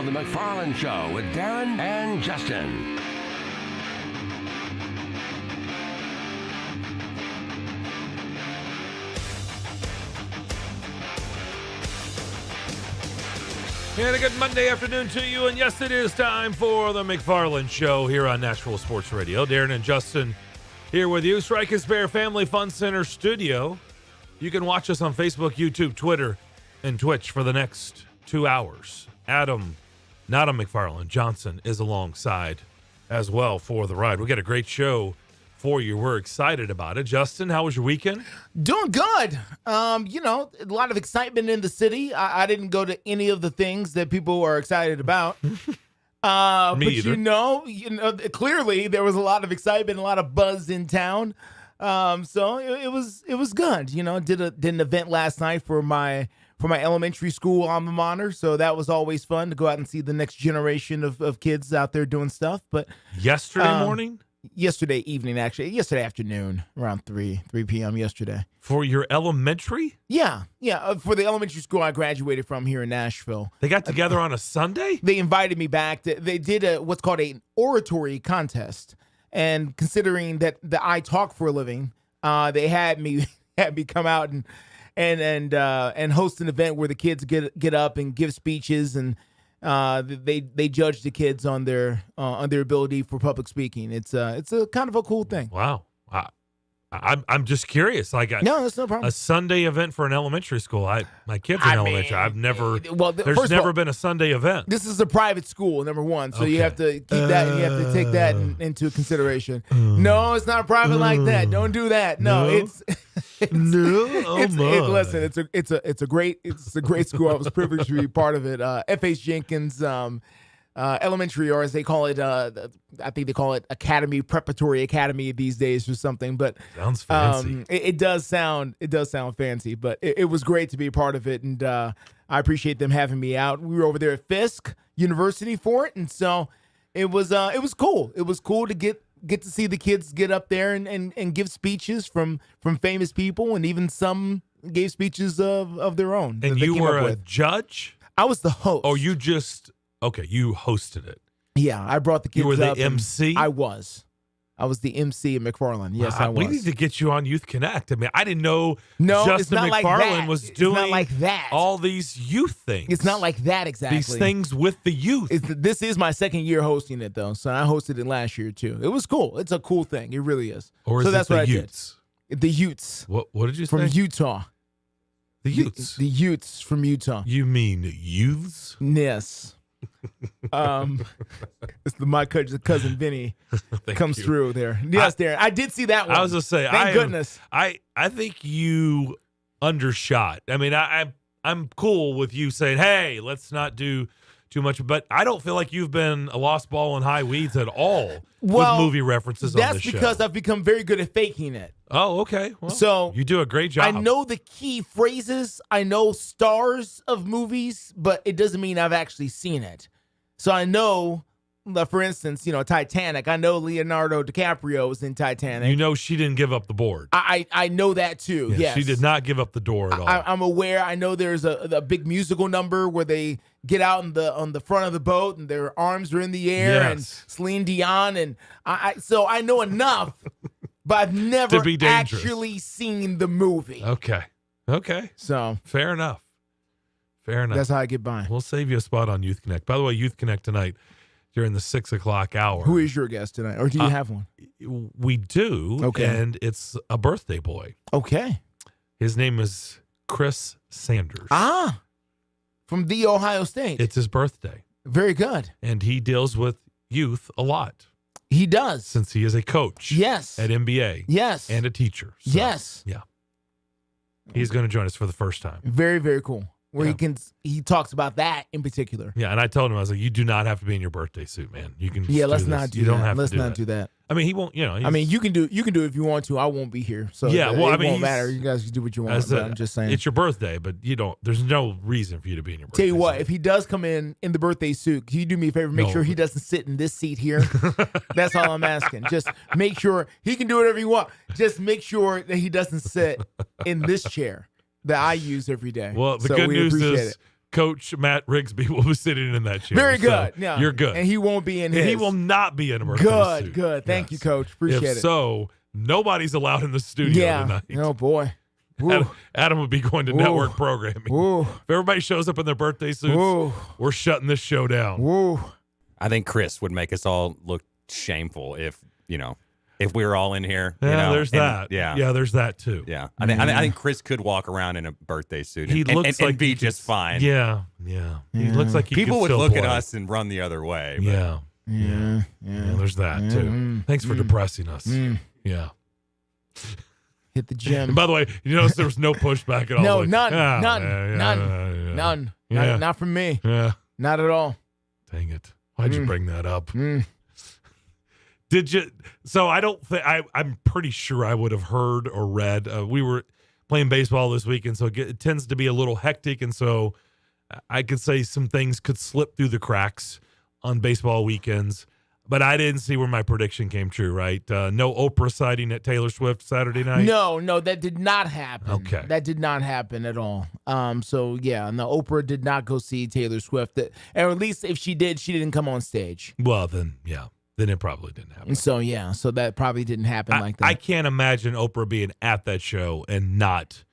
on the McFarland Show with Darren and Justin. And a good Monday afternoon to you. And yes, it is time for the McFarland Show here on Nashville Sports Radio. Darren and Justin here with you. Strikers Bear Family Fun Center Studio. You can watch us on Facebook, YouTube, Twitter, and Twitch for the next 2 hours. Adam, not a McFarland, Johnson is alongside as well for the ride. We got a great show for you. We're excited about it. Justin, how was your weekend? Doing good. A lot of excitement in the city. I didn't go to any of the things that people are excited about. But either. Clearly there was a lot of excitement, a lot of buzz in town. So it was good. Did an event last night for my elementary school alma mater. So that was always fun to go out and see the next generation of kids out there doing stuff. But yesterday morning? Yesterday evening, actually. Yesterday afternoon, around 3 p.m. yesterday. For your elementary? Yeah. For the elementary school I graduated from here in Nashville. They got together on a Sunday? They invited me back. They did what's called an oratory contest. And considering that I talk for a living, they had me come out and host an event where the kids get up and give speeches, and they judge the kids on their ability for public speaking. It's a kind of a cool thing. Wow. I'm just curious. No, that's no problem. A Sunday event for an elementary school. My kids are in elementary. I've never. There's never been a Sunday event. This is a private school, number one, so Okay. you have to keep that. And you have to take that into consideration. No, it's not private like that. Don't do that. No, it's listen. It's a great school. I was privileged to be part of it. F.H. Jenkins Elementary, or as they call it, I think they call it Preparatory Academy these days or something. But sounds fancy. It does sound fancy, but it was great to be a part of it, and I appreciate them having me out. We were over there at Fisk University for it, and so it was cool. It was cool to get to see the kids get up there and give speeches from famous people, and even some gave speeches of their own. And you were a judge? I was the host. Oh, you hosted it. Yeah, I brought the kids up. You were the MC? I was the MC at McFarland. Yes, I was. We need to get you on Youth Connect. I mean, I didn't know Justin Justin McFarland McFarland was doing like that. all these youth things. It's not like that exactly. These things with the youth. This is my second year hosting it, though, so I hosted it last year, too. It was cool. It's a cool thing. It really is. Or is so that's it the what Utes? I did. The Utes. What did you say? From Utah. The Utes. The Utes from Utah. You mean youths? Yes. It's my cousin Vinny comes through there. Yes, Darren. I did see that one. I was gonna say, thank goodness. I think you undershot. I mean, I'm cool with you saying, hey, let's not do too much, but I don't feel like you've been a lost ball in high weeds at all with movie references on this show. That's because I've become very good at faking it. Oh, okay. Well, so you do a great job. I know the key phrases. I know stars of movies, but it doesn't mean I've actually seen it. So I know, for instance, Titanic. I know Leonardo DiCaprio was in Titanic. You know she didn't give up the board. I know that too. Yeah, yes. She did not give up the door at all. I'm aware. I know there's a big musical number where they get out on the front of the boat and their arms are in the air, and Celine Dion, and so I know enough, but I've never actually seen the movie. Okay. So fair enough. That's how I get by. We'll save you a spot on Youth Connect. By the way, Youth Connect tonight during the 6 o'clock hour. Who is your guest tonight, or do you have one? We do. Okay. And it's a birthday boy. Okay. His name is Chris Sanders. From The Ohio State. It's his birthday. Very good. And he deals with youth a lot. He does. Since he is a coach. Yes. At MBA. Yes. And a teacher. So, yes. Yeah. He's going to join us for the first time. Very, very cool. Where he talks about that in particular. Yeah, and I told him, I was like, you do not have to be in your birthday suit, man. You can let's not do that. You don't have to do that. I mean, he won't, I mean, you can do it if you want to. I won't be here. So yeah, well, it won't matter. You guys can do what you want. I'm just saying. It's your birthday, but there's no reason for you to be in your birthday Tell you what, suit. If he does come in the birthday suit, can you do me a favor? Make sure he doesn't sit in this seat here. That's all I'm asking. Just make sure he can do whatever you want. Just make sure that he doesn't sit in this chair that I use every day. Well, the good news is Coach Matt Rigsby will be sitting in that chair. Very good. So yeah. you're good. And he won't be in his. And he will not be in a birthday Good, suit. good. Thank you, Coach. Appreciate if it. So, nobody's allowed in the studio tonight. Oh, boy. Woo. Adam would be going to network programming. Woo. If everybody shows up in their birthday suits, Woo. we're shutting this show down. Woo. I think Chris would make us all look shameful if we were all in here. Yeah, there's that. Yeah, there's that too. yeah. I think Chris could walk around in a birthday suit. He looks like and be he just could- fine. Yeah. He looks like he People could would still look at play. us and run the other way. But Yeah. There's that too. Thanks for depressing us. Yeah. Hit the gym. And by the way, you notice there was no pushback at all. No, Like, none. "Ah, None. yeah, None. yeah, None. Yeah. Not from me. Yeah. Not at all. Dang it. Why'd you bring that up? Mm. Did you? So I don't think I'm pretty sure I would have heard or read. We were playing baseball this weekend, so it tends to be a little hectic, and so I could say some things could slip through the cracks on baseball weekends. But I didn't see where my prediction came true. Right? No Oprah sighting at Taylor Swift Saturday night. No, that did not happen. Okay. That did not happen at all. So yeah, no, Oprah did not go see Taylor Swift. Or at least if she did, she didn't come on stage. Well, then then it probably didn't happen. And so yeah, so that probably didn't happen like that. I can't imagine Oprah being at that show and not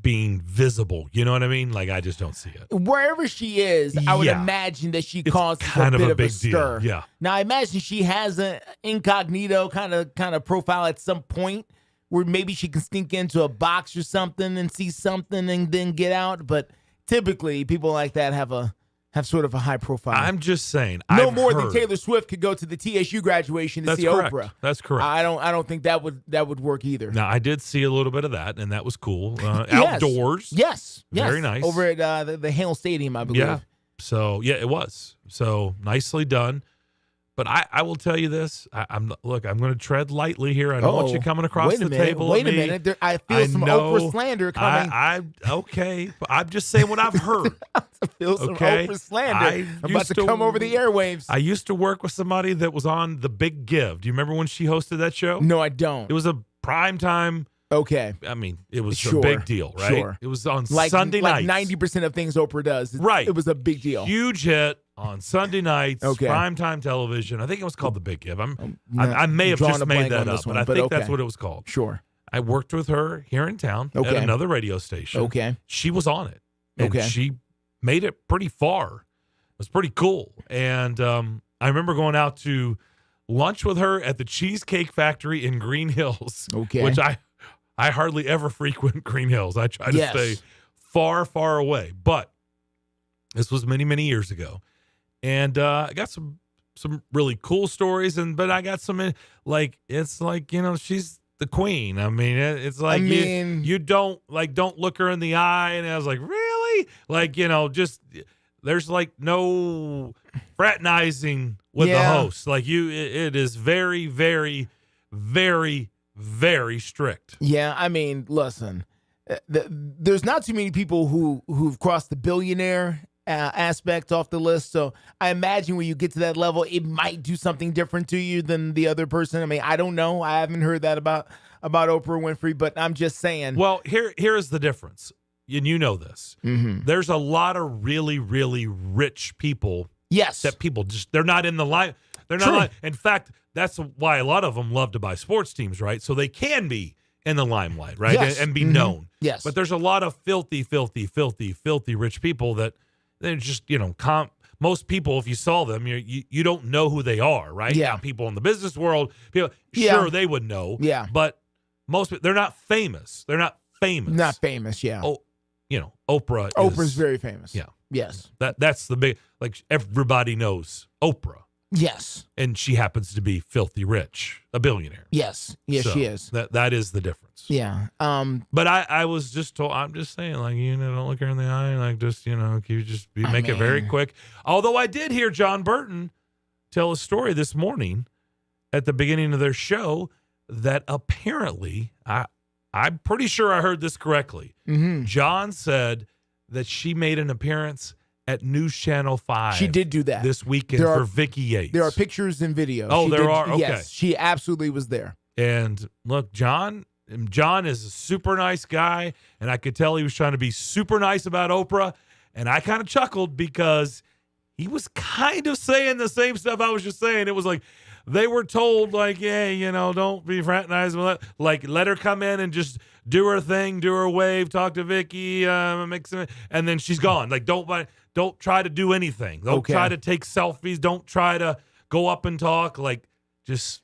being visible. You know what I mean? Like, I just don't see it. Wherever she is, I would Yeah. imagine that she It's causes kind a of bit a of big a stir. deal. Yeah. Now I imagine she has an incognito kind of profile at some point where maybe she can sneak into a box or something and see something and then get out. But typically, people like that have sort of a high profile. I'm just saying. No I've more than heard- Taylor Swift could go to the TSU graduation to That's see correct. Oprah. That's correct. I don't think that would work either. Now, I did see a little bit of that, and that was cool. Yes. Outdoors. Yes. Very nice. Over at the Hale Stadium, I believe. Yeah. So, yeah, it was. So, nicely done. But I will tell you this. I'm going to tread lightly here. I don't want you coming across the table. Wait at a me. minute. I feel some know. Oprah slander coming. Okay. I'm just saying what I've heard. I feel some Okay. Oprah slander. I I'm about used to to- come over the airwaves. I used to work with somebody that was on The Big Give. Do you remember when she hosted that show? No, I don't. It was a prime time. Okay. I mean, it was Sure. a big deal, right? Sure. It was on Like Sunday like nights. 90% of things Oprah does. Right. It was a big deal. Huge hit on Sunday nights, Okay. primetime television. I think it was called The Big Give. not- I may have drawing just a made blank that on up, this but one, I but think okay. that's what it was called. Sure. I worked with her here in town Okay. at another radio station. Okay. She was on it. And Okay. she made it pretty far. It was pretty cool. And I remember going out to lunch with her at the Cheesecake Factory in Green Hills. Okay. Which I hardly ever frequent Green Hills. I try to Yes. stay far, far away. But this was many, many years ago. And I got some really cool stories, but I got some it's like, she's the queen. I mean, it's like you don't look her in the eye. And I was like, really? Like, just there's like no fraternizing with the host. Like it is very, very, very, very strict. Yeah, I mean, listen, there's not too many people who've crossed the billionaire aspect off the list. So I imagine when you get to that level, it might do something different to you than the other person. I mean, I don't know. I haven't heard that about Oprah Winfrey, but I'm just saying. Well, here is the difference. And you know this. Mm-hmm. There's a lot of really, really rich people. Yes. That people they're not in the line. They're True. not. In fact, that's why a lot of them love to buy sports teams, right? So they can be in the limelight, right? Yes. And be Mhm. known. Yes. But there's a lot of filthy, filthy, filthy, filthy rich people that they're just, most people, if you saw them, you don't know who they are, right? Yeah. Now, people in the business world, sure, they would know. Yeah. But they're not famous. They're not famous. Not famous, yeah. Oh, Oprah. Oprah's very famous. Yeah. Yes. That's the big, everybody knows Oprah, Yes. and she happens to be filthy rich, a billionaire. Yes. Yes, So she is. That is the difference. Yeah. But I was just told, I'm just saying, don't look her in the eye, just, make it very quick. Although I did hear John Burton tell a story this morning at the beginning of their show that apparently, I'm pretty sure I heard this correctly. Mm-hmm. John said that she made an appearance at News Channel 5. She did do that. This weekend for Vicky Yates. There are pictures and videos. Oh, She there did- are? Okay. Yes, she absolutely was there. And look, John is a super nice guy, and I could tell he was trying to be super nice about Oprah. And I kind of chuckled because he was kind of saying the same stuff I was just saying. It was like they were told, like, hey, don't be fraternizing with that. Like, let her come in and just do her thing, do her wave, talk to Vicky, mix it, and then she's gone. Like, don't try to do anything. Don't try to take selfies. Don't try to go up and talk. Like, just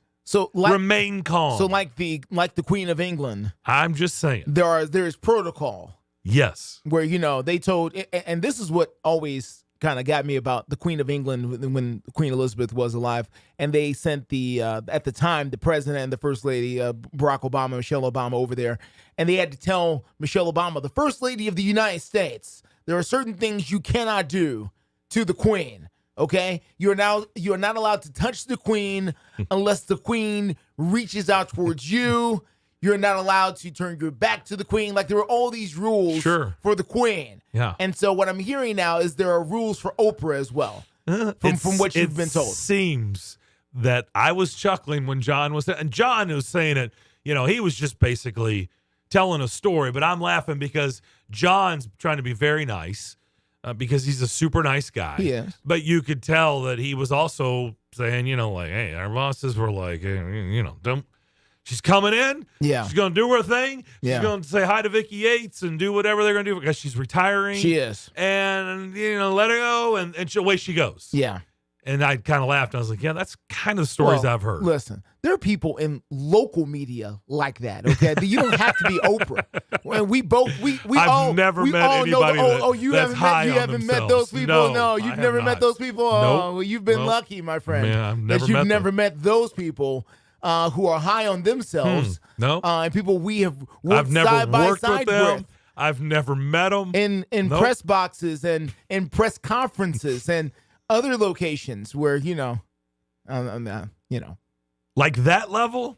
remain calm. So like the Queen of England. I'm just saying. There is protocol. Yes. Where, they told, and this is what always kind of got me about the Queen of England when Queen Elizabeth was alive. And they sent at the time, the president and the first lady, Barack Obama, Michelle Obama over there. And they had to tell Michelle Obama, the first lady of the United States, there are certain things you cannot do to the Queen. Okay? You are not allowed to touch the Queen unless the Queen reaches out towards you. You're not allowed to turn your back to the Queen. Like, there were all these rules for the Queen. Yeah. And so what I'm hearing now is there are rules for Oprah as well, from what you've been told. It seems that I was chuckling when John was there. And John was saying it, he was just basically telling a story. But I'm laughing because John's trying to be very nice because he's a super nice guy. Yes. But you could tell that he was also saying, like, hey, our bosses were like, don't. She's coming in. Yeah. She's going to do her thing. She's going to say hi to Vicky Yates and do whatever they're going to do because she's retiring. She is. And, let her go, and away she goes. Yeah. And I kind of laughed. I was like, yeah, that's kind of the stories I've heard. Listen, there are people in local media like that, okay? You don't have to be Oprah. When I've never met anybody you that's haven't met those people. No, you've never met those people. Nope. Oh, well, you've been lucky, my friend. Man, I've never met those people. Who are high on themselves. No. And people we have worked I've never side by worked side with them. with. I've never met them. In press boxes and in press conferences and other locations where, Like that level?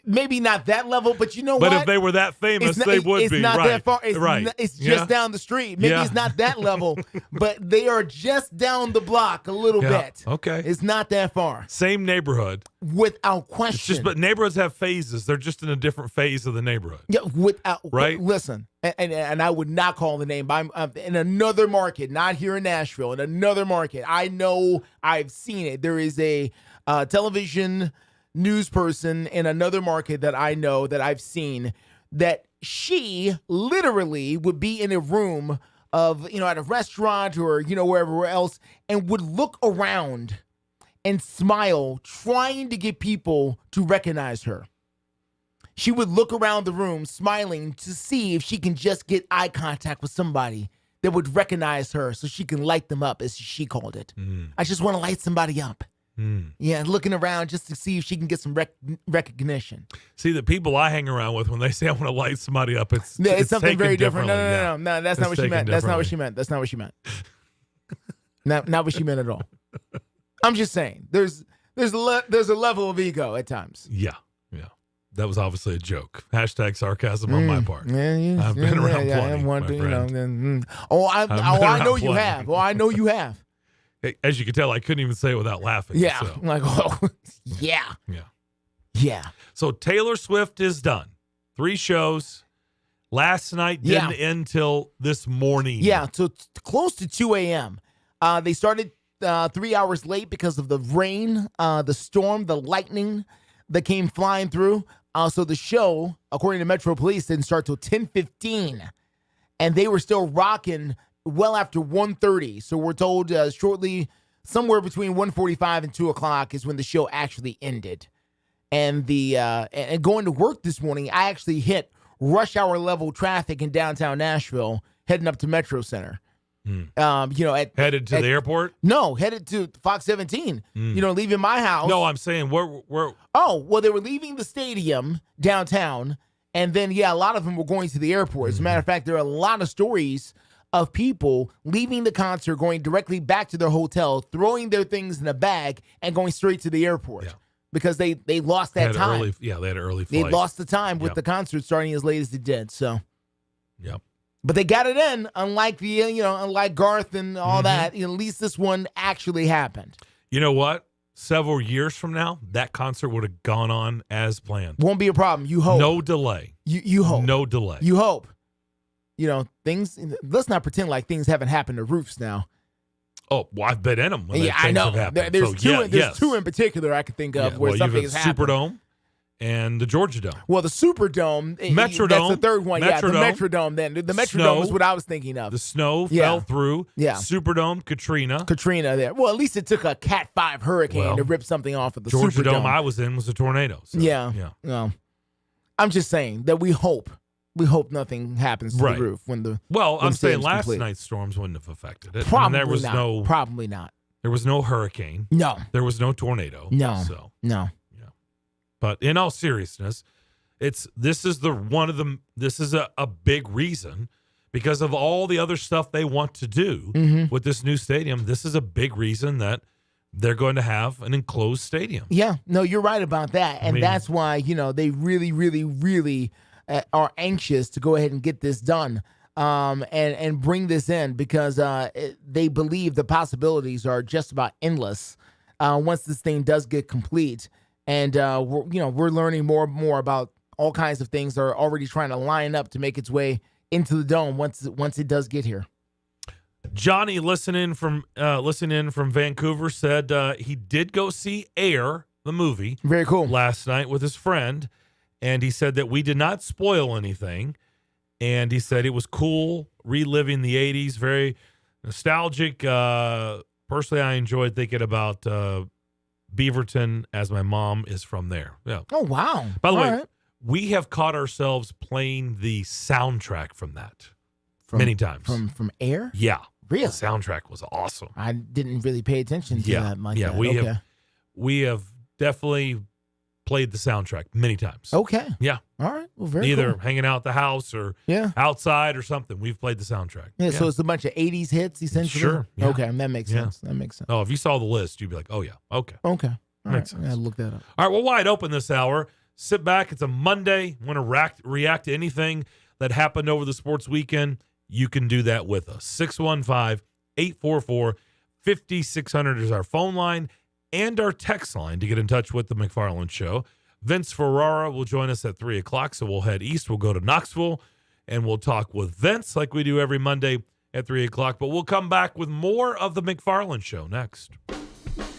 Maybe not that level, but what? But if they were that famous, they would be. It's not right. that far. Right. It's just down the street. Maybe it's not that level, but they are just down the block a little bit. Okay. It's not that far. Same neighborhood. Without question. But neighborhoods have phases. They're just in a different phase of the neighborhood. Yeah, right. Listen, and I would not call the name. I'm in another market, not here in Nashville. In another market, I know I've seen it. There is a television news person in another market that I know that I've seen that she literally would be in a room of, at a restaurant or, wherever else, and would look around and smile, trying to get people to recognize her. She would look around the room smiling to see if she can just get eye contact with somebody that would recognize her so she can light them up, as she called it. I just want to light somebody up. Yeah, looking around just to see if she can get some recognition. See, the people I hang around with, when they say I want to light somebody up, it's something very different. No, that's not what she meant. That's not what she meant. That's not what she meant. not what she meant at all. I'm just saying, there's a level of ego at times. Yeah. That was obviously a joke. Hashtag sarcasm on my part. Yeah, I've been around plenty, my friend. I know you have. I know you have. As you can tell, I couldn't even say it without laughing. Yeah. So. I'm like, Yeah. So Taylor Swift is done. 3 shows. Last night didn't end till this morning. Yeah, so close to 2 a.m. They started 3 hours late because of the rain, the storm, the lightning that came flying through. So the show, according to Metro Police, didn't start till 10:15. And they were still rocking well after 1:30. So we're told shortly, somewhere between 1:45 and 2 o'clock is when the show actually ended. And and going to work this morning, I actually hit rush hour level traffic in downtown Nashville, heading up to Metro Center. Headed to the airport? No, headed to Fox 17. Leaving my house. No, I'm saying where? Oh, well, they were leaving the stadium downtown, and then a lot of them were going to the airport. As a matter of fact, there are a lot of stories of people leaving the concert, going directly back to their hotel, throwing their things in a bag, and going straight to the airport because they lost that time. They had an early flight. They lost the time with the concert starting as late as it did. So, yep. But they got it in, unlike unlike Garth and all that. At least this one actually happened. You know what? Several years from now, that concert would have gone on as planned. Won't be a problem. You hope. No delay. You hope. No delay. You hope. things. Let's not pretend like things haven't happened to roofs now. Oh, well, I've been in them. Yeah, I know. There's two in particular I could think of where something has happened. Superdome and the Georgia Dome. Well, the Superdome, Metrodome. that's the third one. Metrodome. Yeah, the Metrodome. Then the Metrodome is what I was thinking of. The snow fell through. Yeah. Superdome, Katrina there. Well, at least it took a Cat 5 hurricane to rip something off of the Georgia Superdome. Dome I was in was a tornado. So, yeah. No, I'm just saying that we hope nothing happens to the roof when the. Well, I'm saying last night's storms wouldn't have affected it. Probably not. Probably not. There was no hurricane. No. There was no tornado. No. So. No. But in all seriousness, this is a big reason because of all the other stuff they want to do with this new stadium. This is a big reason that they're going to have an enclosed stadium. Yeah, no, you're right about that. And that's why, they really, really, really are anxious to go ahead and get this done and bring this in because they believe the possibilities are just about endless once this thing does get complete. And we're learning more and more about all kinds of things that are already trying to line up to make its way into the dome once it does get here. Johnny, listening from Vancouver, said he did go see Air, the movie, very cool, last night with his friend, and he said that we did not spoil anything, and he said it was cool reliving the '80s, very nostalgic. Personally, I enjoyed thinking about Beaverton, as my mom is from there. Yeah. Oh, wow. By the way, we have caught ourselves playing the soundtrack from that many times. From Air? Yeah. Really? The soundtrack was awesome. I didn't really pay attention to that like that. We have definitely played the soundtrack many times. Okay. Yeah. All right. Well, very Either cool. hanging out at the house or outside or something. We've played the soundtrack. Yeah, so it's a bunch of 80s hits, essentially? Sure. Yeah. Okay. That makes sense. That makes sense. Oh, if you saw the list, you'd be like, oh, yeah. Okay. Okay. All right. I gotta look that up. All right. Well, wide open this hour. Sit back. It's a Monday. Want to react to anything that happened over the sports weekend? You can do that with us. 615-844-5600 is our phone line and our text line to get in touch with the McFarland Show. Vince Ferrara will join us at 3 o'clock, so we'll head east. We'll go to Knoxville, and we'll talk with Vince like we do every Monday at 3 o'clock. But we'll come back with more of the McFarland Show next.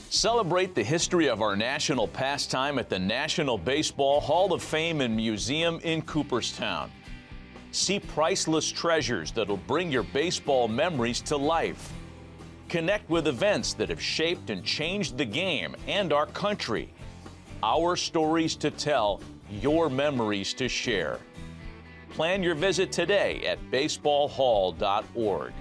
Celebrate the history of our national pastime at the National Baseball Hall of Fame and Museum in Cooperstown. See priceless treasures that'll bring your baseball memories to life. Connect with events that have shaped and changed the game and our country. Our stories to tell, your memories to share. Plan your visit today at baseballhall.org.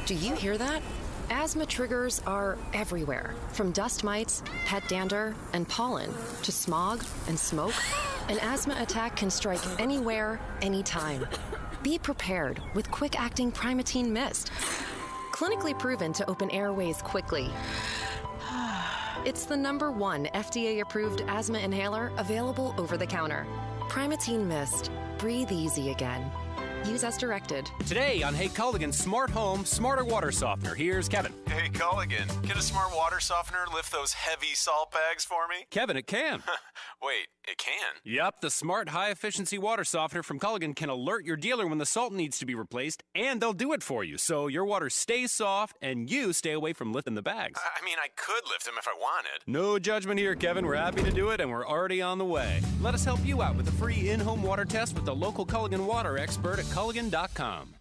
Do you hear that? Asthma triggers are everywhere, from dust mites, pet dander, and pollen, to smog and smoke. An asthma attack can strike anywhere, anytime. Be prepared with quick-acting Primatene Mist. Clinically proven to open airways quickly. It's the #1 FDA-approved asthma inhaler available over the counter. Primatene Mist. Breathe easy again. Use as directed. Today on Hey Culligan's Smart Home, Smarter Water Softener, here's Kevin. Hey Culligan, can a smart water softener lift those heavy salt bags for me? Kevin, it can. Wait, it can? Yep, the smart high-efficiency water softener from Culligan can alert your dealer when the salt needs to be replaced, and they'll do it for you, so your water stays soft and you stay away from lifting the bags. I mean, I could lift them if I wanted. No judgment here, Kevin. We're happy to do it, and we're already on the way. Let us help you out with a free in-home water test with the local Culligan water expert at Culligan.com.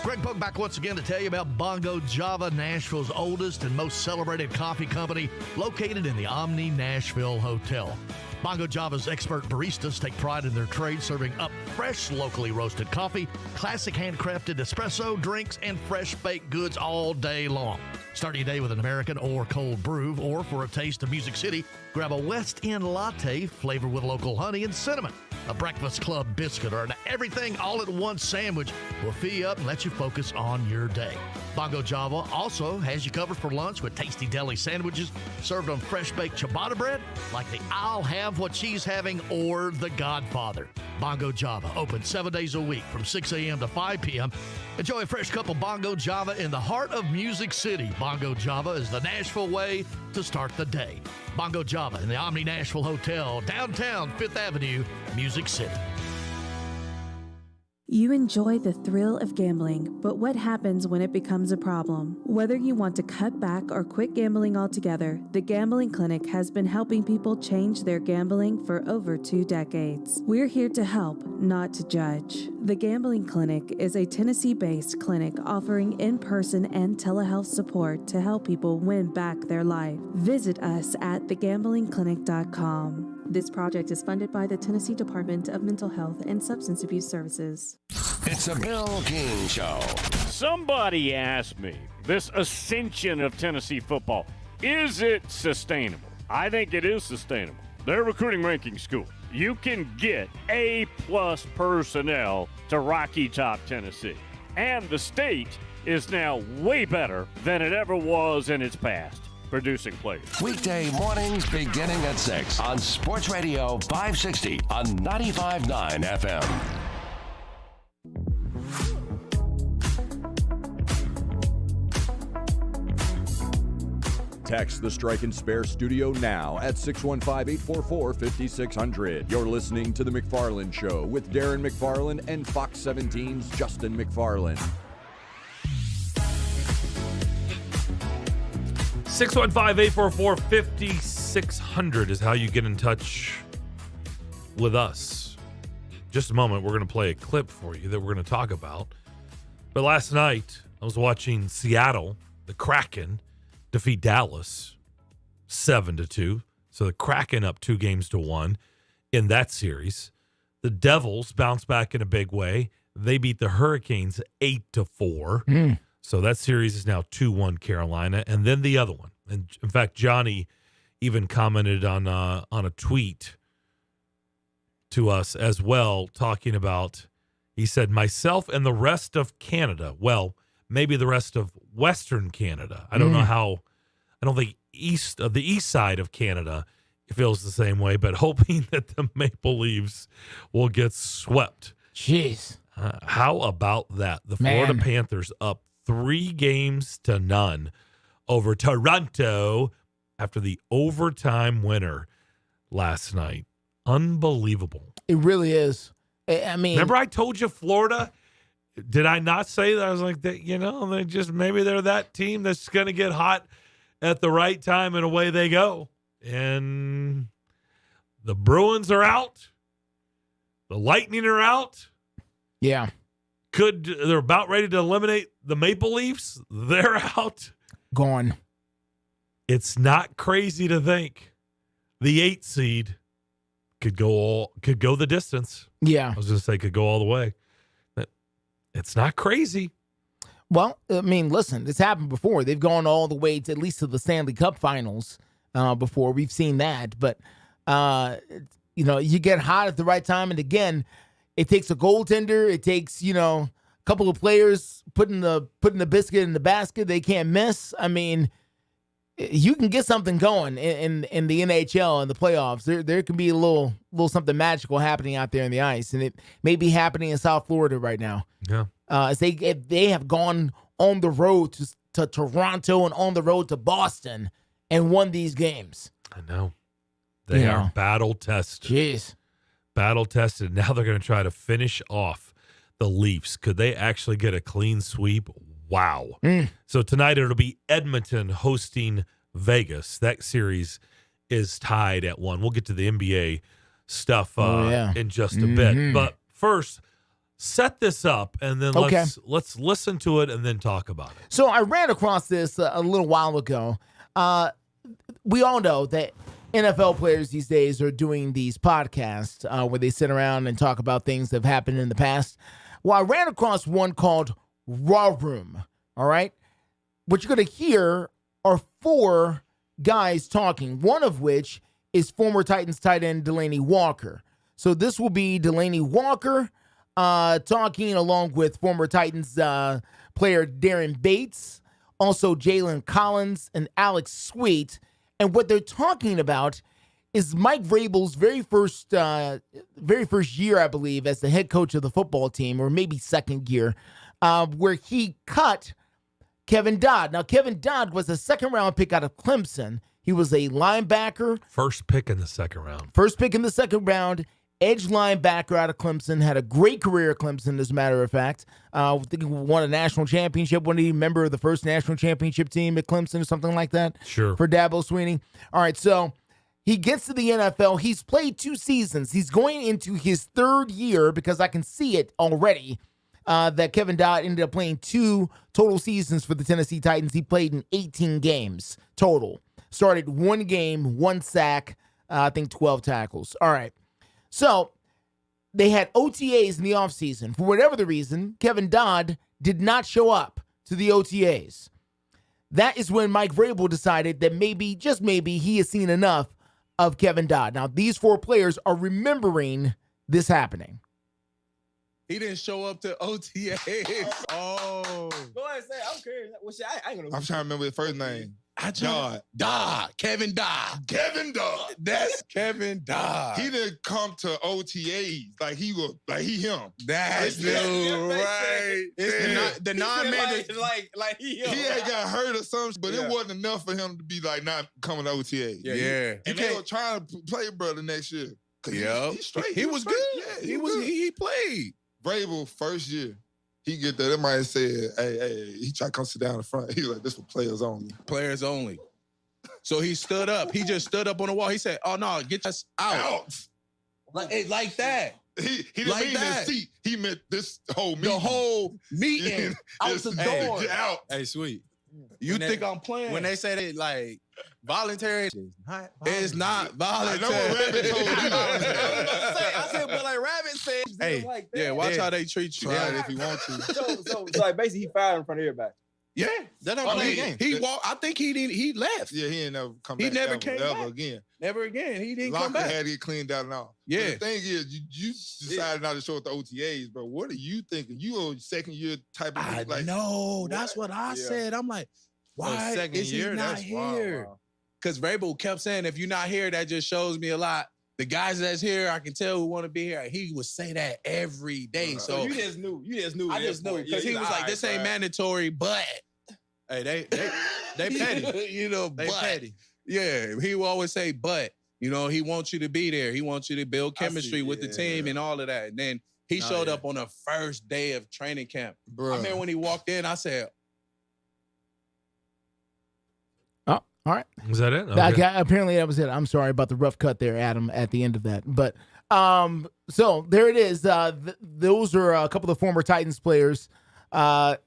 Greg Pogue back once again to tell you about Bongo Java, Nashville's oldest and most celebrated coffee company, located in the Omni Nashville Hotel. Bongo Java's expert baristas take pride in their trade, serving up fresh, locally roasted coffee, classic handcrafted espresso drinks, and fresh baked goods all day long. Start your day with an American or cold brew, or for a taste of Music City, grab a West End latte flavored with local honey and cinnamon. A Breakfast Club biscuit or an everything all-at-once sandwich will fill you up and let you focus on your day. Bongo Java also has you covered for lunch with tasty deli sandwiches served on fresh-baked ciabatta bread like the I'll Have What She's Having or the Godfather. Bongo Java, open 7 days a week from 6 a.m. to 5 p.m. Enjoy a fresh cup of Bongo Java in the heart of Music City. Bongo Java is the Nashville way to start the day. Bongo Java in the Omni Nashville Hotel, downtown 5th Avenue, Music City. You enjoy the thrill of gambling, but what happens when it becomes a problem? Whether you want to cut back or quit gambling altogether, the Gambling Clinic has been helping people change their gambling for over 2 decades. We're here to help, not to judge. The Gambling Clinic is a Tennessee-based clinic offering in-person and telehealth support to help people win back their life. Visit us at thegamblingclinic.com. This project is funded by the Tennessee Department of Mental Health and Substance Abuse Services. It's a Bill King Show. Somebody asked me, this ascension of Tennessee football, is it sustainable? I think it is sustainable. Their recruiting ranking school. You can get A-plus personnel to Rocky Top, Tennessee. And the state is now way better than it ever was in its past, producing players. Weekday mornings beginning at 6 on Sports Radio 560 on 95.9 FM. Text the Strike and Spare studio now at 615-844-5600. You're listening to The McFarland Show with Darren McFarland and Fox 17's Justin McFarland. 615-844-5600 is how you get in touch with us. Just a moment, we're going to play a clip for you that we're going to talk about. But last night, I was watching Seattle, the Kraken, defeat Dallas 7-2. So the Kraken up 2-1 in that series. The Devils bounced back in a big way. They beat the Hurricanes 8-4. So that series is now 2-1 Carolina. And then the other one. And in fact, Johnny even commented on a tweet to us as well, talking about, he said, myself and the rest of Canada, well, maybe the rest of Western Canada. I don't know how, I don't think the east side of Canada feels the same way, but hoping that the Maple Leafs will get swept. Jeez. How about that? The Florida Panthers up 3-0 over Toronto after the overtime winner last night. Unbelievable. It really is. I mean, remember I told you Florida? Did I not say that? I was like, they just, maybe they're that team that's going to get hot at the right time and away they go. And the Bruins are out. The Lightning are out. Yeah. They're about ready to eliminate the Maple Leafs. They're out. Gone. It's not crazy to think the 8 seed could go the distance. Yeah. I was going to say could go all the way. It's not crazy. Well, I mean, listen, it's happened before. They've gone all the way to at least to the Stanley Cup Finals before. We've seen that. But, you get hot at the right time. And again, it takes a goaltender. It takes, a couple of players putting the biscuit in the basket they can't miss. I mean, you can get something going in the NHL and the playoffs. There can be a little something magical happening out there in the ice, and it may be happening in South Florida right now. Yeah, as they have gone on the road to Toronto and on the road to Boston and won these games. I know they are battle tested. Jeez, battle tested. Now they're going to try to finish off the Leafs. Could they actually get a clean sweep? Wow. So tonight it'll be Edmonton hosting Vegas. That series is tied at 1. We'll get to the NBA stuff in just a bit. But first, set this up, and then let's listen to it and then talk about it. So I ran across this a little while ago. We all know that NFL players these days are doing these podcasts where they sit around and talk about things that have happened in the past. Well, I ran across one called Raw Room, all right? What you're going to hear are 4 guys talking, one of which is former Titans tight end Delanie Walker. So this will be Delanie Walker talking along with former Titans player Darren Bates, also Jalen Collins and Alex Sweet. And what they're talking about is Mike Vrabel's very first year, I believe, as the head coach of the football team, or maybe second year, where he cut Kevin Dodd. Now, Kevin Dodd was a second-round pick out of Clemson. He was a linebacker. First pick in the second round. Edge linebacker out of Clemson. Had a great career at Clemson, as a matter of fact. I think he won a national championship. Wasn't he a member of the first national championship team at Clemson or something like that? Sure. For Dabo Swinney. All right, so he gets to the NFL. He's played 2 seasons. He's going into his 3rd year because I can see it already that Kevin Dodd ended up playing 2 total seasons for the Tennessee Titans. He played in 18 games total. Started 1 game, 1 sack, I think 12 tackles. All right. So they had OTAs in the offseason. For whatever the reason, Kevin Dodd did not show up to the OTAs. That is when Mike Vrabel decided that maybe, just maybe, he has seen enough of Kevin Dodd. Now, these 4 players are remembering this happening. He didn't show up to OTAs. Oh. Go ahead and say, I'm curious. I ain't gonna. I'm trying to remember his first name. Kevin Dodd. Kevin Dodd. That's Kevin Dodd. He didn't come to OTAs like he him. That's dude, right? Yeah. The non-man. Like he had got hurt or something, but it wasn't enough for him to be like not coming to OTA. Yeah. And they were trying to play brother next year. Yeah. He's straight. He was good. Yeah, He played. Vrabel, first year, he get there. That might say, hey, he tried to come sit down in front. He was like, this for players only. Players only. So he stood up. He just stood up on the wall. He said, oh, no, get us out. Like that. He didn't like mean that. this seat. He meant this whole meeting. The whole meeting. Out the door. Get out. Hey, sweet. You think I'm playing? When they say they like voluntary, it's not voluntary. I know what Rabbit told you. I said, but like Rabbit said, hey, like that. yeah, watch how they treat you. Try it if you want to. So like basically he fired in front of everybody. Yeah, that don't play the game. He walked. I think he didn't. He left. Yeah, he ain't never come back. He never ever, came ever back. again. Never again. He didn't Locker come back. had to get cleaned out and all. Yeah. But the thing is, you decided not to show up to OTAs, but what are you thinking? You a second year type of I like. know. That's what I said. I'm like, why is he not here? Because Vrabel kept saying, if you're not here, that just shows me a lot. The guys that's here, I can tell who want to be here. He would say that every day. So you just knew. I just knew because he was like, this ain't mandatory, but hey, they petty. You know, they but petty. Yeah, he will always say, but you know, he wants you to be there. He wants you to build chemistry with the team and all of that. And then he showed up on the first day of training camp. Bruh. I remember when he walked in, I said, All right. Was that it? Okay. Apparently that was it. I'm sorry about the rough cut there, Adam, at the end of that. But so there it is. Those are a couple of former Titans players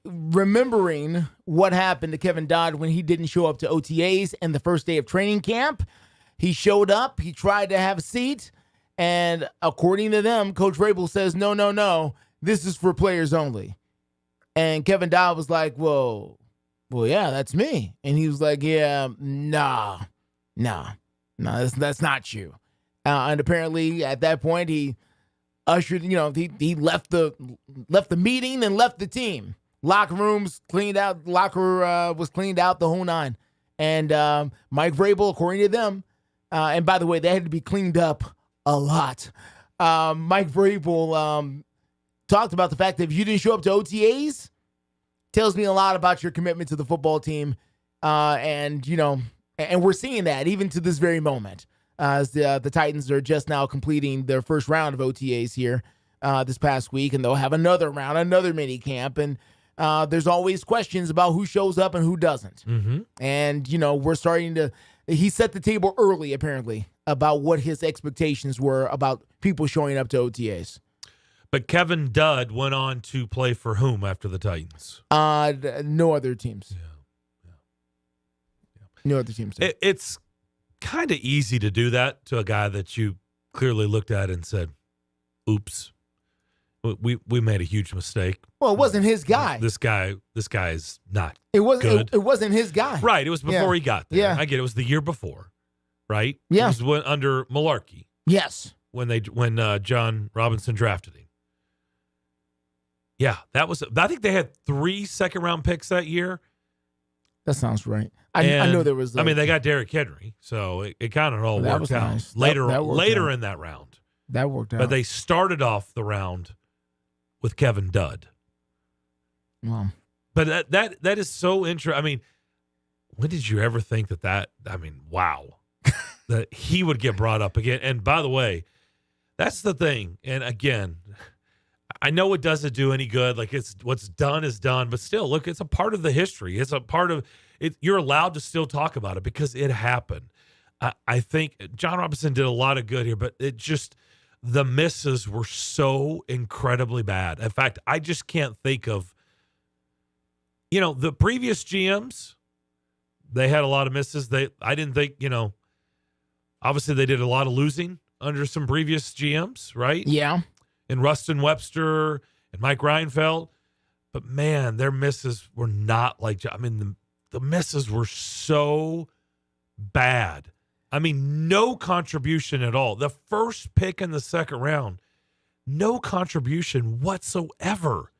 remembering what happened to Kevin Dodd when he didn't show up to OTAs and the first day of training camp. He showed up. He tried to have a seat. And according to them, Coach Vrabel says, no, this is for players only. And Kevin Dodd was like, well, yeah, that's me. And he was like, yeah, nah, that's not you. And apparently at that point, he ushered, he left the meeting and left the team. Locker rooms cleaned out, was cleaned out, the whole nine. And Mike Vrabel, according to them, and by the way, they had to be cleaned up a lot. Mike Vrabel talked about the fact that if you didn't show up to OTAs, tells me a lot about your commitment to the football team. And we're seeing that even to this very moment as the Titans are just now completing their first round of OTAs here this past week, and they'll have another round, another mini camp. And there's always questions about who shows up and who doesn't. Mm-hmm. And, we're starting to, he set the table early, apparently, about what his expectations were about people showing up to OTAs. But Kevin Dodd went on to play for whom after the Titans? No other teams. Yeah. No other teams. It's kind of easy to do that to a guy that you clearly looked at and said, oops, we made a huge mistake. Well, it wasn't his guy. This guy is not It wasn't good. It wasn't his guy. Right. It was before he got there. Yeah. I get it. It was the year before, right? Yeah. It was under Malarkey. Yes. When John Robinson drafted him. Yeah, I think they had 3 second-round picks that year. That sounds right. I know there was. They got Derrick Henry, so it kind of all worked out nice. later out. in that round. That worked out. But they started off the round with Kevin Dodd. Wow. But that is so interesting. when did you ever think that I mean, wow, that he would get brought up again? And by the way, that's the thing. And again, I know it doesn't do any good. Like, it's what's done is done, but still, look, it's a part of the history. It's a part of it. You're allowed to still talk about it because it happened. I think John Robinson did a lot of good here, but it just, the misses were so incredibly bad. In fact, I just can't think of, the previous GMs, they had a lot of misses. I didn't think, obviously they did a lot of losing under some previous GMs, right? Yeah. And Rustin Webster and Mike Reinfeldt. But, man, their misses were not like, I mean, the misses were so bad. I mean, no contribution at all. The first pick in the second round, no contribution whatsoever.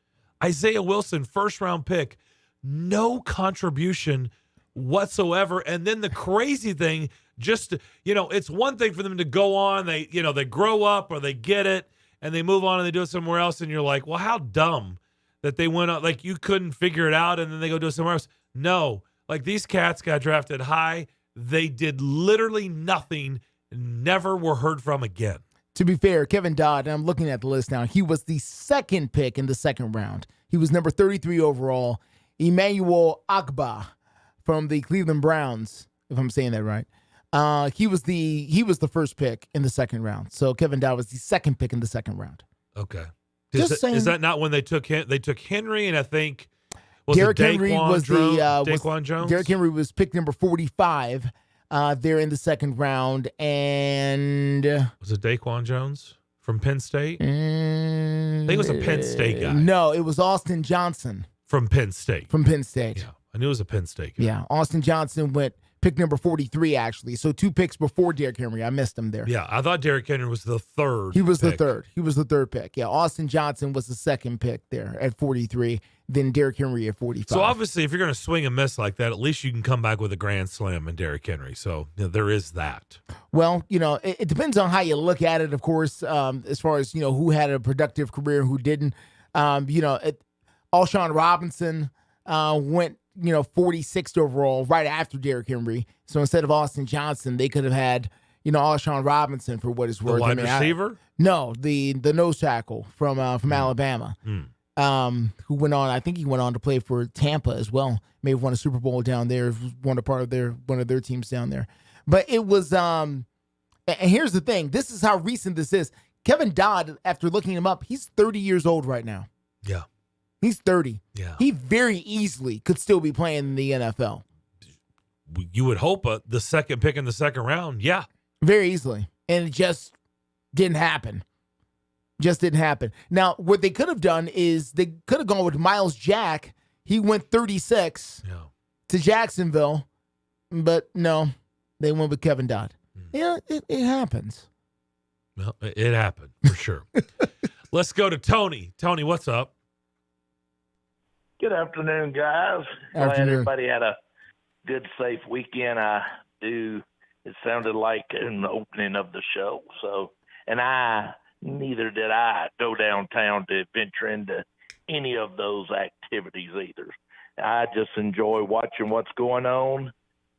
Isaiah Wilson, first-round pick, no contribution whatsoever. And then the crazy thing, it's one thing for them to go on. They grow up or they get it and they move on and they do it somewhere else. And you're like, well, how dumb that they went out. Like, you couldn't figure it out and then they go do it somewhere else. No, like, these cats got drafted high. They did literally nothing, never were heard from again. To be fair, Kevin Dodd, and I'm looking at the list now, he was the second pick in the second round. He was number 33 overall. Emmanuel Agba from the Cleveland Browns, if I'm saying that right. He was the first pick in the second round. So Kevin Dodd was the second pick in the second round. Okay. Is that not when they took Henry, and I think Derrick Henry was Daquan Jones? Derrick Henry was pick number 45 there in the second round. And was it Daquan Jones from Penn State? I think it was a Penn State guy. No, it was Austin Johnson. From Penn State. Yeah, I knew it was a Penn State guy. Yeah, Austin Johnson went pick number 43, actually. So 2 picks before Derrick Henry. I missed him there. Yeah, I thought Derrick Henry was the third. He was the third. He was the third pick. Yeah, Austin Johnson was the second pick there at 43, then Derrick Henry at 45. So obviously, if you're going to swing and miss like that, at least you can come back with a grand slam in Derrick Henry. So there is that. Well, it depends on how you look at it, of course, as far as, who had a productive career and who didn't. Alshon Robinson went 46th overall right after Derrick Henry. So instead of Austin Johnson, they could have had, Alshon Robinson for what it's worth. The wide receiver? No, the nose tackle from Alabama, who went on. I think he went on to play for Tampa as well. May have won a Super Bowl down there. Won one of their teams down there. But it was. And here's the thing. This is how recent this is. Kevin Dodd, after looking him up, he's 30 years old right now. Yeah. He's 30. Yeah. He very easily could still be playing in the NFL. You would hope the second pick in the second round. Yeah. Very easily. And it just didn't happen. Just didn't happen. Now, what they could have done is they could have gone with Miles Jack. He went 36 to Jacksonville. But no, they went with Kevin Dodd. Yeah, it happens. Well, it happened for sure. Let's go to Tony. Tony, what's up? Good afternoon, guys. Glad everybody had a good, safe weekend. It sounded like an opening of the show. So, and neither did I go downtown to venture into any of those activities either. I just enjoy watching what's going on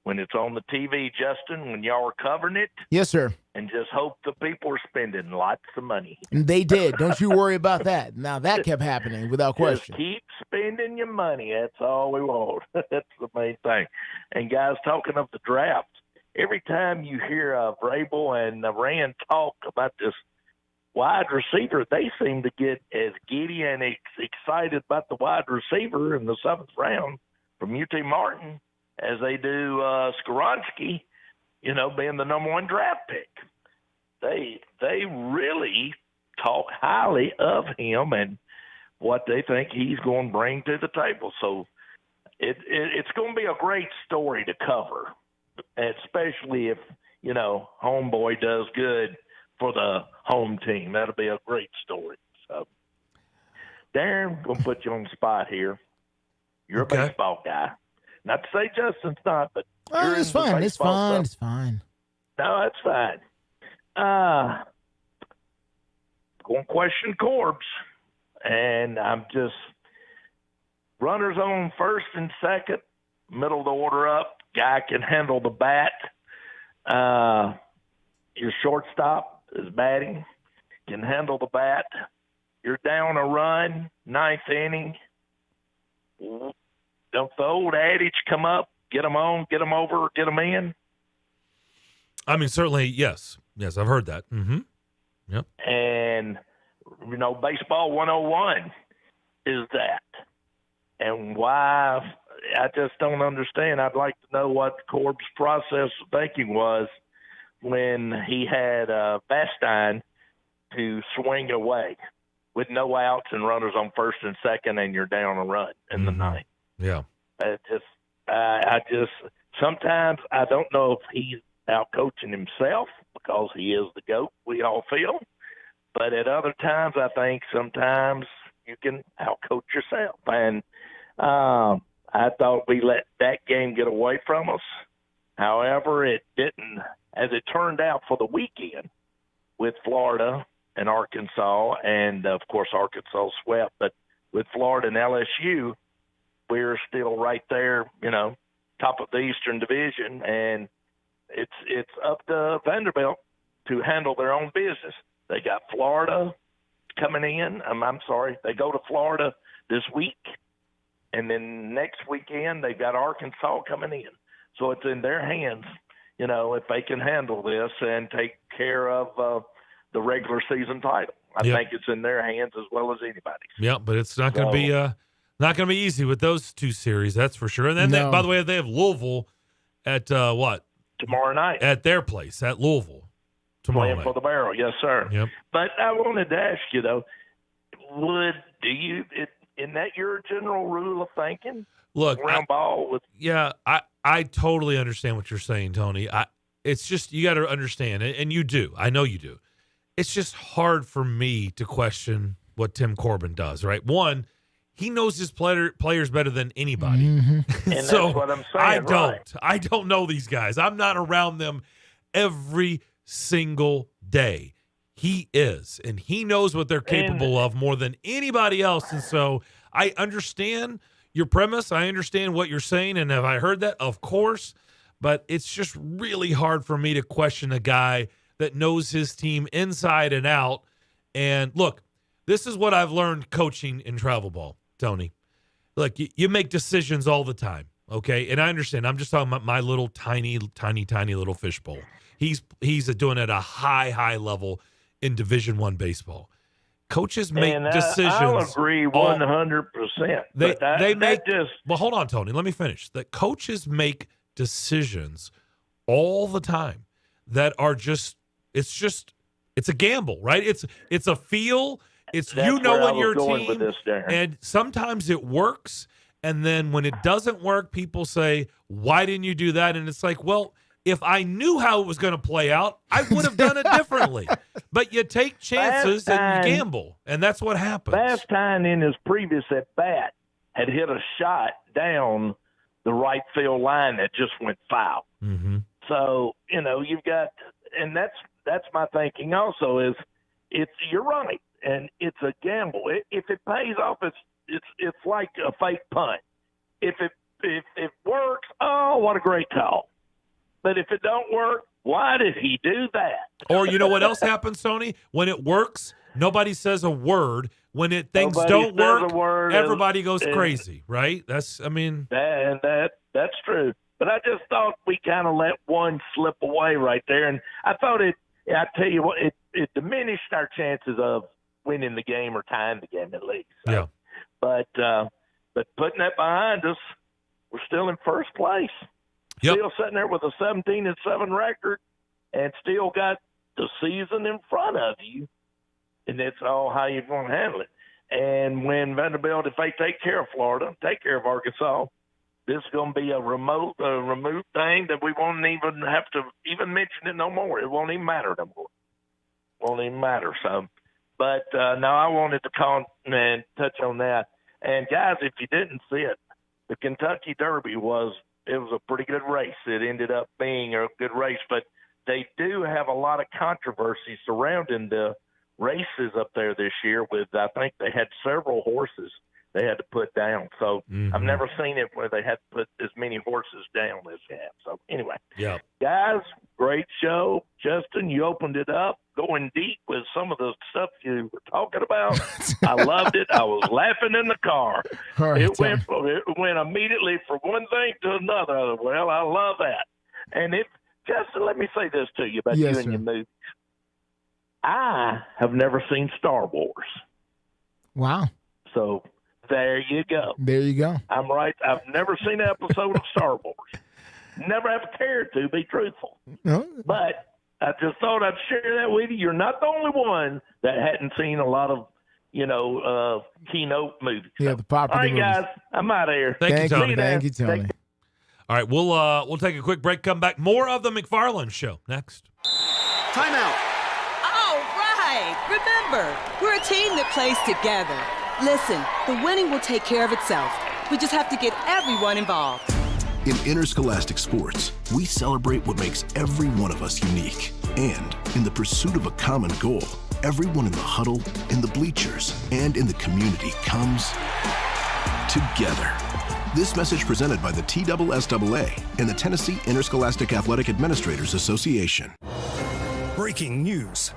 when it's on the TV, Justin, when y'all are covering it. Yes, sir. And just hope the people are spending lots of money. And they did. Don't you worry about that. Now, that kept happening without question. Just keep spending your money. That's all we want. That's the main thing. And, guys, talking of the draft, every time you hear Vrabel and Rand talk about this wide receiver, they seem to get as giddy and excited about the wide receiver in the 7th round from UT Martin as they do Skoronski, being the number 1 draft pick. They really talk highly of him and what they think he's going to bring to the table. So it's going to be a great story to cover, especially if, homeboy does good for the home team. That'll be a great story. So, Darren, I'm going to put you on the spot here. You're a baseball guy. Not to say Justin's not, but it's fine. It's fine. It's fine. No, that's fine. Going to question Corbs, and I'm just runners on first and second, middle of the order up. guy can handle the bat. Your shortstop is batting, can handle the bat. You're down a run, ninth inning. Don't the old adage come up, get them on, get them over, get them in? I mean, certainly, yes. Yes, I've heard that. Mm-hmm. Yep. And, baseball 101 is that. And why, I just don't understand. I'd like to know what Corb's process of thinking was when he had Vastine to swing away with no outs and runners on first and second, and you're down a run in the ninth. Yeah. I just sometimes I don't know if he's out coaching himself because he is the GOAT, we all feel. But at other times, I think sometimes you can out coach yourself. And I thought we let that game get away from us. However, it didn't, as it turned out for the weekend with Florida and Arkansas, and of course Arkansas swept. But with Florida and LSU, we're still right there, top of the Eastern Division, and it's up to Vanderbilt to handle their own business. They got Florida coming in. They go to Florida this week, and then next weekend they've got Arkansas coming in. So it's in their hands, if they can handle this and take care of the regular season title. I think it's in their hands as well as anybody's. Yeah, but it's not going to be not going to be easy with those two series, that's for sure. And then, by the way, they have Louisville at what? Tomorrow night. At their place, at Louisville. Tomorrow Playing night. for the Barrel, yes, sir. Yep. But I wanted to ask you, though, isn't that your general rule of thinking? Look, ball with. Yeah, I totally understand what you're saying, Tony. It's just, you got to understand, and you do. I know you do. It's just hard for me to question what Tim Corbin does, right? One, he knows his players better than anybody. Mm-hmm. And so that's what I'm saying, I don't know these guys. I'm not around them every single day. He is, and he knows what they're capable of more than anybody else. And so I understand your premise. I understand what you're saying. And have I heard that? Of course. But it's just really hard for me to question a guy that knows his team inside and out. And look, this is what I've learned coaching in travel ball, Tony. Look, you make decisions all the time, okay? And I understand. I'm just talking about my little tiny little fishbowl. He's doing it at a high level in Division I baseball. Coaches make decisions. I'll agree 100%. They make. Well, hold on, Tony. Let me finish. That coaches make decisions all the time that are just. It's a gamble, right? It's a feel. It's That's you know where I on was your going team, with this, Darren. and sometimes it works, and then when it doesn't work, people say, "Why didn't you do that?" And it's like, well, if I knew how it was going to play out, I would have done it differently. But you take chances and you gamble, and that's what happens. Vastine in his previous at bat had hit a shot down the right field line that just went foul. Mm-hmm. So you've got, and that's my thinking also is you're right, and it's a gamble. If it pays off, it's like a fake punt. If it works, oh, what a great call. But if it don't work, why did he do that? Or you know what else happens, Tony? When it works, nobody says a word. When things don't work, everybody goes crazy, right? That's true. But I just thought we kind of let one slip away right there, and I thought I tell you what, it diminished our chances of winning the game or tying the game at least. Yeah. But putting that behind us, we're still in first place. Yep. Still sitting there with a 17-7 record, and still got the season in front of you, and it's all how you're going to handle it. And when Vanderbilt, if they take care of Florida, take care of Arkansas, this is going to be a remote thing that we won't even have to even mention it no more. It won't even matter no more. Won't even matter. So, but no, I wanted to call and touch on that. And guys, if you didn't see it, the Kentucky Derby was a pretty good race. It ended up being a good race, but they do have a lot of controversy surrounding the races up there this year. I think they had several horses they had to put down. So I've never seen it where they had to put as many horses down as they have. So anyway, yeah, guys, great show. Justin, you opened it up, going deep with some of the stuff you were talking about. I loved it. I was laughing in the car. All right, It went immediately from one thing to another. Well, I love that. And Justin, let me say this to you about you and your movies. I have never seen Star Wars. Wow. So there you go. There you go. I'm right. I've never seen an episode of Star Wars. Never have cared to be truthful. No. But I just thought I'd share that with you. You're not the only one that hadn't seen a lot of, keynote movies. Yeah, the popular All right, movies. guys. I'm out of here. Thank you, Tony. Thank you, Tony. All right, we'll take a quick break. Come back. More of the McFarland Show next. Timeout. All right. Remember, we're a team that plays together. Listen, the winning will take care of itself. We just have to get everyone involved. In interscholastic sports, we celebrate what makes every one of us unique. And in the pursuit of a common goal, everyone in the huddle, in the bleachers, and in the community comes together. This message presented by the TSSAA and the Tennessee Interscholastic Athletic Administrators Association. Breaking news.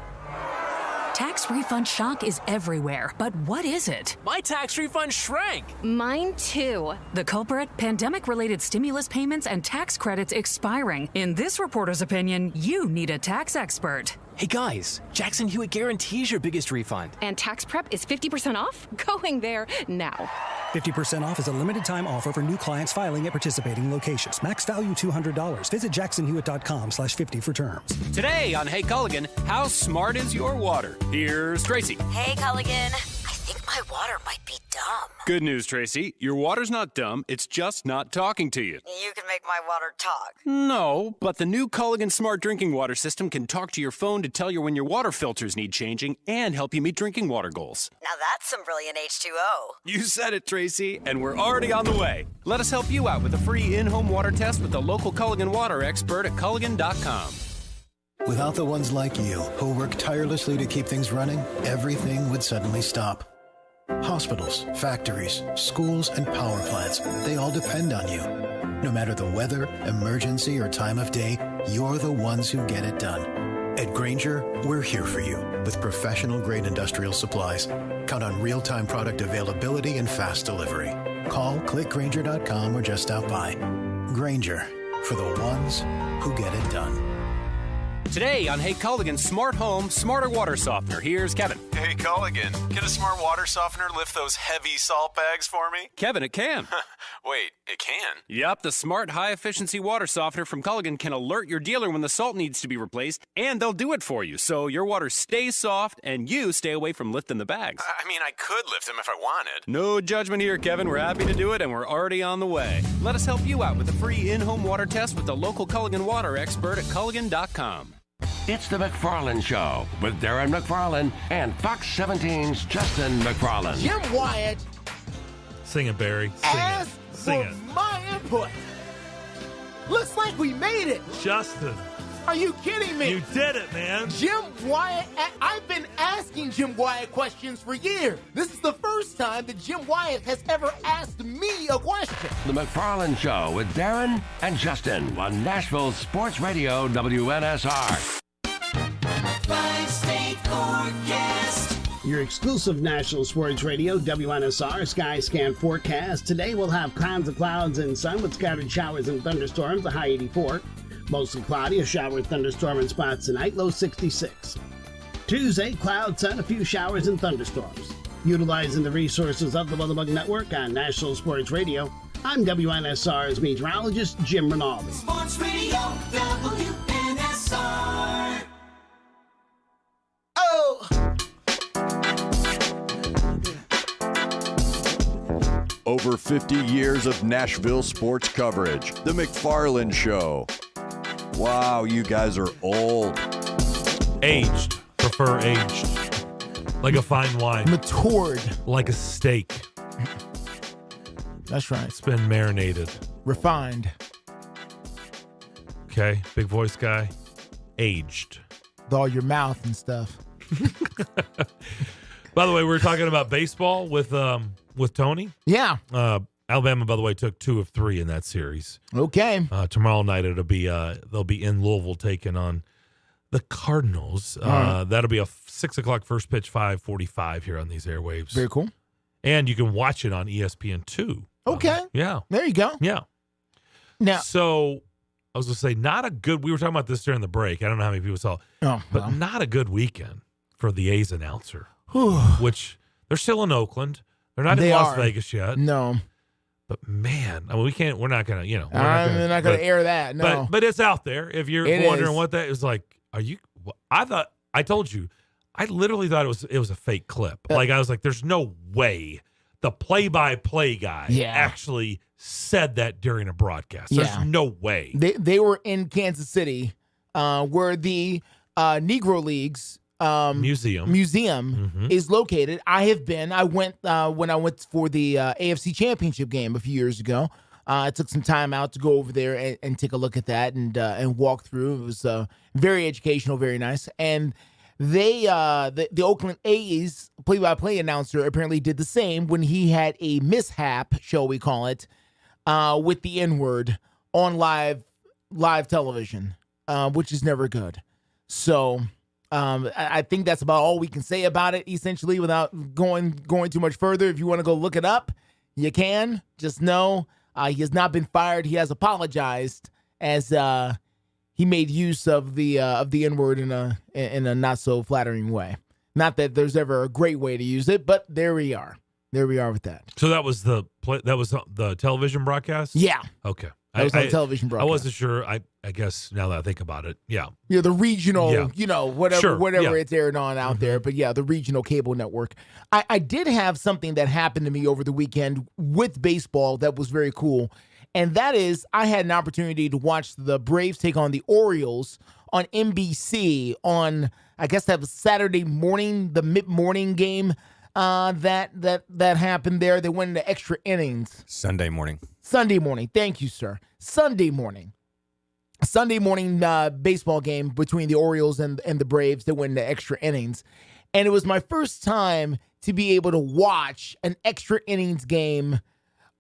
Tax refund shock is everywhere, but what is it? My tax refund shrank. Mine too. The culprit? Pandemic-related stimulus payments and tax credits expiring. In this reporter's opinion, you need a tax expert. Hey guys, Jackson Hewitt guarantees your biggest refund. And tax prep is 50% off? Going there now. 50% off is a limited time offer for new clients filing at participating locations. Max value $200. Visit jacksonhewitt.com/50 for terms. Today on Hey Culligan, how smart is your water? Here's Tracy. Hey Culligan, I think my water might be dumb. Good news, Tracy. Your water's not dumb. It's just not talking to you. You can make my water talk. No, but the new Culligan Smart Drinking Water System can talk to your phone to tell you when your water filters need changing and help you meet drinking water goals. Now that's some brilliant H2O. You said it, Tracy, and we're already on the way. Let us help you out with a free in-home water test with the local Culligan water expert at Culligan.com. Without the ones like you, who work tirelessly to keep things running, everything would suddenly stop. Hospitals, factories, schools, and power plants, they all depend on you. No matter the weather, emergency, or time of day, you're the ones who get it done. At Grainger, we're here for you with professional-grade industrial supplies. Count on real-time product availability and fast delivery. Call, click Grainger.com, or just stop by. Grainger, for the ones who get it done. Today on Hey Culligan Smart Home, Smarter Water Softener. Here's Kevin. Hey, Culligan, can a smart water softener lift those heavy salt bags for me? Kevin, it can. Wait, it can? Yep, the smart high-efficiency water softener from Culligan can alert your dealer when the salt needs to be replaced, and they'll do it for you, so your water stays soft and you stay away from lifting the bags. I mean, I could lift them if I wanted. No judgment here, Kevin. We're happy to do it, and we're already on the way. Let us help you out with a free in-home water test with the local Culligan water expert at Culligan.com. It's the McFarland Show with Darren McFarland and Fox 17's Justin McFarland. Jim Wyatt Sing it, Barry. asked Sing for it. my input. Looks like we made it. Justin. Are you kidding me? You did it, man. Jim Wyatt, I've been asking Jim Wyatt questions for years. This is the first time that Jim Wyatt has ever asked me a question. The McFarland Show with Darren and Justin on Nashville Sports Radio WNSR. Five-state forecast. Your exclusive National Sports Radio, WNSR Sky Scan forecast. Today we'll have clouds of clouds and sun with scattered showers and thunderstorms, a high 84. Mostly cloudy, a shower, thunderstorm in spots tonight, low 66. Tuesday, cloud, sun, a few showers and thunderstorms. Utilizing the resources of the Weatherbug Network on National Sports Radio, I'm WNSR's meteorologist, Jim Rinaldi. Sports Radio, WNSR. Oh! Over 50 years of Nashville sports coverage. The McFarland Show. Wow, you guys are old. Aged. Prefer aged. Like a fine wine. Matured. Like a steak. That's right. It's been marinated. Refined. Okay, big voice guy. Aged. With all your mouth and stuff. By the way, we were talking about baseball with Tony. Yeah. Alabama, by the way, took 2 of 3 in that series. Okay. Tomorrow night they'll be in Louisville taking on the Cardinals. Right. That'll be a 6 o'clock first pitch, 5:45 here on these airwaves. Very cool. And you can watch it on ESPN2. Okay. Yeah. There you go. Yeah. Now, so I was going to say, we were talking about this during the break. I don't know how many people saw it, but not a good weekend for the A's announcer, which they're still in Oakland. They're not in Las Vegas yet. No. But man, I mean, we're not going to, we're not going to air that. No. But it's out there. If you're wondering what that is like, I told you, I literally thought it was a fake clip. Like I was like, there's no way the play-by-play guy actually said that during a broadcast. There's no way. They were in Kansas City, where the Negro Leagues museum is located. I have been. I went when I went for the AFC Championship game a few years ago. I took some time out to go over there and take a look at that and walk through. It was very educational, very nice. And they the Oakland A's play-by-play announcer apparently did the same when he had a mishap, shall we call it, with the N-word on live television, which is never good. So I think that's about all we can say about it, essentially, without going too much further. If you want to go look it up, you can. Just know he has not been fired. He has apologized as he made use of the N-word in a not so flattering way. Not that there's ever a great way to use it, but there we are. There we are with that. So that was the television broadcast? Yeah. Okay. That was on the television broadcast. I wasn't sure. I guess now that I think about it, yeah. Yeah, the regional, whatever it's aired on out there. But yeah, the regional cable network. I did have something that happened to me over the weekend with baseball that was very cool. And that is, I had an opportunity to watch the Braves take on the Orioles on NBC on, I guess that was Saturday morning, the mid-morning game that happened there. They went into extra innings. Sunday morning. Thank you, sir. Sunday morning baseball game between the Orioles and the Braves that went into extra innings. And it was my first time to be able to watch an extra innings game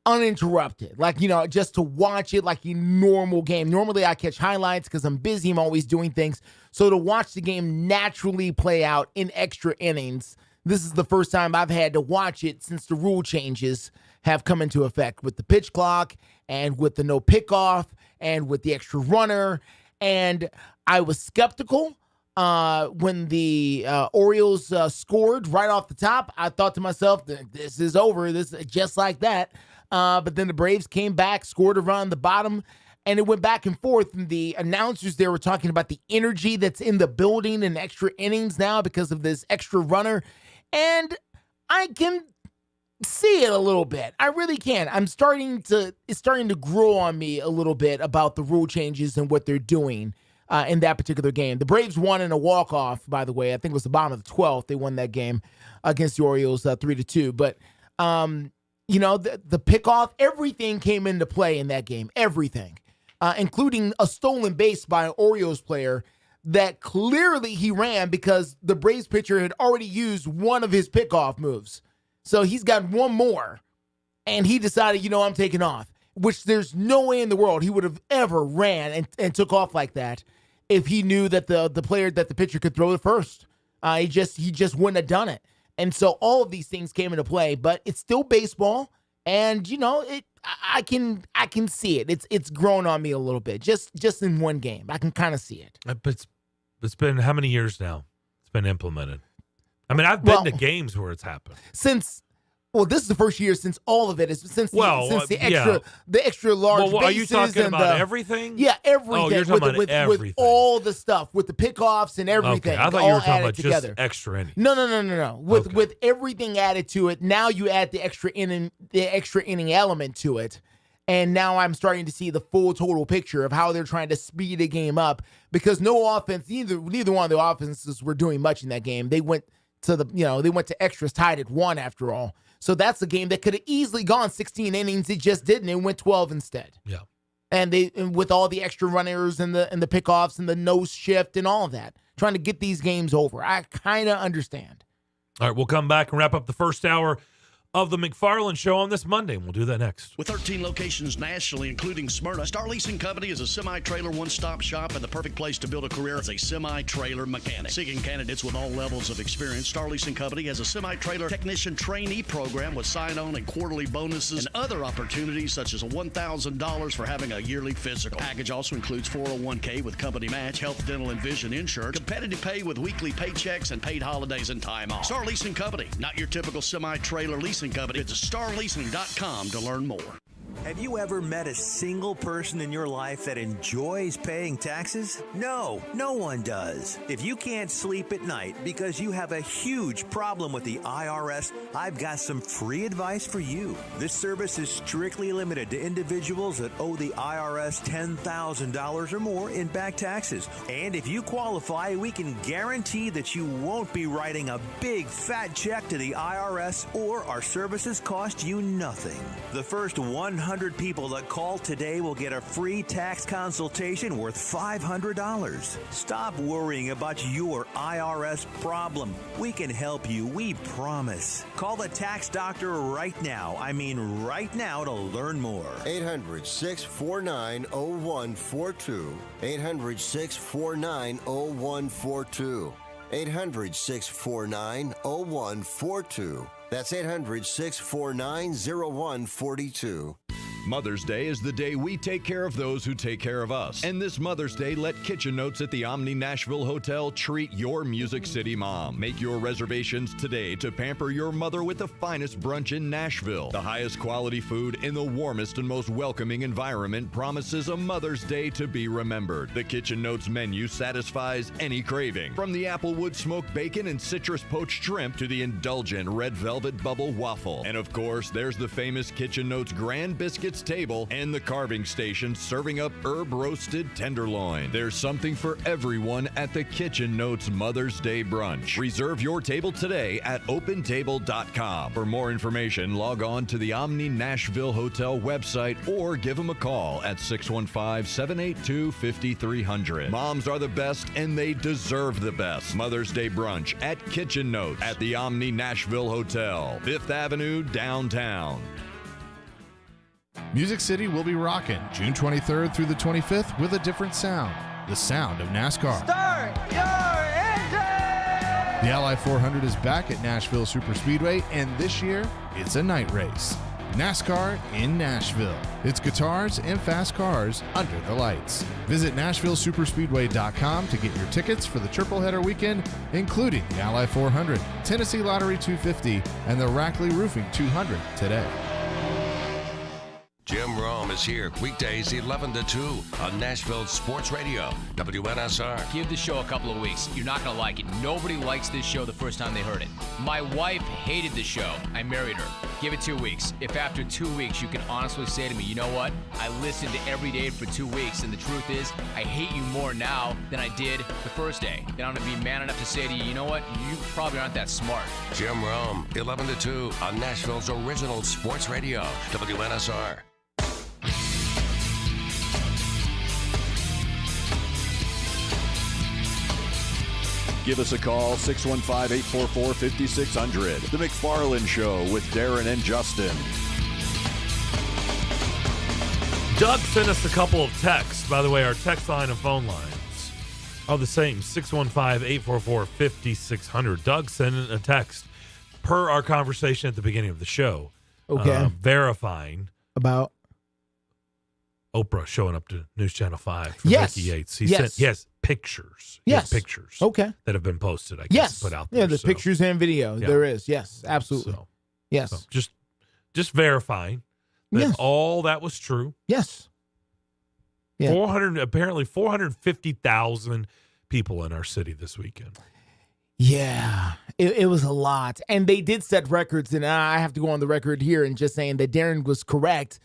uninterrupted. Like, just to watch it like a normal game. Normally I catch highlights because I'm busy. I'm always doing things. So to watch the game naturally play out in extra innings, this is the first time I've had to watch it since the rule changes have come into effect with the pitch clock and with the no pickoff and with the extra runner. And I was skeptical when the Orioles scored right off the top. I thought to myself, this is over. This is just like that. But then the Braves came back, scored a run on the bottom, and it went back and forth. And the announcers there were talking about the energy that's in the building in extra innings now because of this extra runner. And I can see it a little bit. I really can. It's starting to grow on me a little bit about the rule changes and what they're doing in that particular game. The Braves won in a walk-off, by the way. I think it was the bottom of the 12th. They won that game against the Orioles 3-2. But, the pickoff, everything came into play in that game. Everything, including a stolen base by an Orioles player that clearly he ran because the Braves pitcher had already used one of his pickoff moves. So he's got one more, and he decided, I'm taking off, which there's no way in the world he would have ever ran and took off like that if he knew that the pitcher could throw it first. He just wouldn't have done it. And so all of these things came into play, but it's still baseball, and I can see it. It's grown on me a little bit, just in one game. I can kind of see it. But it's been how many years now? It's been implemented. I mean, I've been to games where it's happened. This is the first year since all of it is the extra large bases. Are you talking about everything? Yeah, everything. Oh, you're talking about everything. With all the stuff, with the pickoffs and everything. Okay. I thought you were talking about together. just extra innings. No. With everything added to it, now you add the extra inning element to it. And now I'm starting to see the full total picture of how they're trying to speed the game up because no offense, neither one of the offenses were doing much in that game. They went to extras tied at 1 after all. So that's a game that could have easily gone 16 innings. It just didn't. It went 12 instead. Yeah. And with all the extra runners and the pickoffs and the nose shift and all of that, trying to get these games over. I kind of understand. All right, we'll come back and wrap up the first hour of the McFarland Show on this Monday, and we'll do that next. With 13 locations nationally, including Smyrna, Star Leasing Company is a semi-trailer one-stop shop and the perfect place to build a career as a semi-trailer mechanic. Seeking candidates with all levels of experience, Star Leasing Company has a semi-trailer technician trainee program with sign-on and quarterly bonuses and other opportunities such as $1,000 for having a yearly physical. Package also includes 401k with company match, health, dental, and vision insurance, competitive pay with weekly paychecks, and paid holidays and time off. Star Leasing Company, not your typical semi-trailer leasing company. It's starleasing.com to learn more. Have you ever met a single person in your life that enjoys paying taxes? No, no one does. If you can't sleep at night because you have a huge problem with the IRS, I've got some free advice for you. This service is strictly limited to individuals that owe the IRS $10,000 or more in back taxes. And if you qualify, we can guarantee that you won't be writing a big fat check to the IRS, or our services cost you nothing. The first 100 people that call today will get a free tax consultation worth $500. Stop worrying about your IRS problem. We can help you, we promise. Call the tax doctor right now. I mean right now, to learn more. 800-649-0142. 800-649-0142. 800-649-0142. That's 800-649-0142. Mother's Day is the day we take care of those who take care of us. And this Mother's Day, let Kitchen Notes at the Omni Nashville Hotel treat your Music City mom. Make your reservations today to pamper your mother with the finest brunch in Nashville. The highest quality food in the warmest and most welcoming environment promises a Mother's Day to be remembered. The Kitchen Notes menu satisfies any craving, from the applewood smoked bacon and citrus poached shrimp to the indulgent red velvet bubble waffle. And of course, there's the famous Kitchen Notes Grand Biscuits table and the carving station serving up herb roasted tenderloin. There's something for everyone at the Kitchen Notes Mother's Day brunch. Reserve your table today at opentable.com. For more information, log on to the Omni Nashville Hotel website or give them a call at 615-782-5300. Moms are the best and they deserve the best. Mother's Day brunch at Kitchen Notes at the Omni Nashville Hotel, 5th Avenue, downtown. Music City will be rocking June 23rd through the 25th with a different sound, the sound of NASCAR. Start your engine! The Ally 400 is back at Nashville Superspeedway, and this year, it's a night race. NASCAR in Nashville. It's guitars and fast cars under the lights. Visit NashvilleSuperspeedway.com to get your tickets for the Triple Header weekend, including the Ally 400, Tennessee Lottery 250, and the Rackley Roofing 200 today. Jim Rome is here weekdays 11 to 2 on Nashville Sports Radio, WNSR. Give the show a couple of weeks. You're not going to like it. Nobody likes this show the first time they heard it. My wife hated the show. I married her. Give it 2 weeks. If after 2 weeks you can honestly say to me, you know what? I listened to every day for 2 weeks, and the truth is, I hate you more now than I did the first day. Then I'm going to be man enough to say to you, you know what? You probably aren't that smart. Jim Rome, 11 to 2 on Nashville's original Sports Radio, WNSR. Give us a call, 615-844-5600. The McFarland Show with Darren and Justin. Doug sent us a couple of texts. By the way, our text line and phone lines are the same, 615-844-5600. Doug sent in a text per our conversation at the beginning of the show. Okay. Verifying. About? Oprah showing up to News Channel 5 for Yes. Mickey Yates. Yes. He has pictures. He has pictures. Okay. That have been posted, I guess, Yes. put out there. Yeah, the pictures and video. Yeah. There is. Yes, absolutely. So, yes. So just verifying that Yes. all that was true. Yes. Yeah. 450,000 people in our city this weekend. Yeah, it was a lot. And they did set records, and I have to go on the record here and just saying that Darren was correct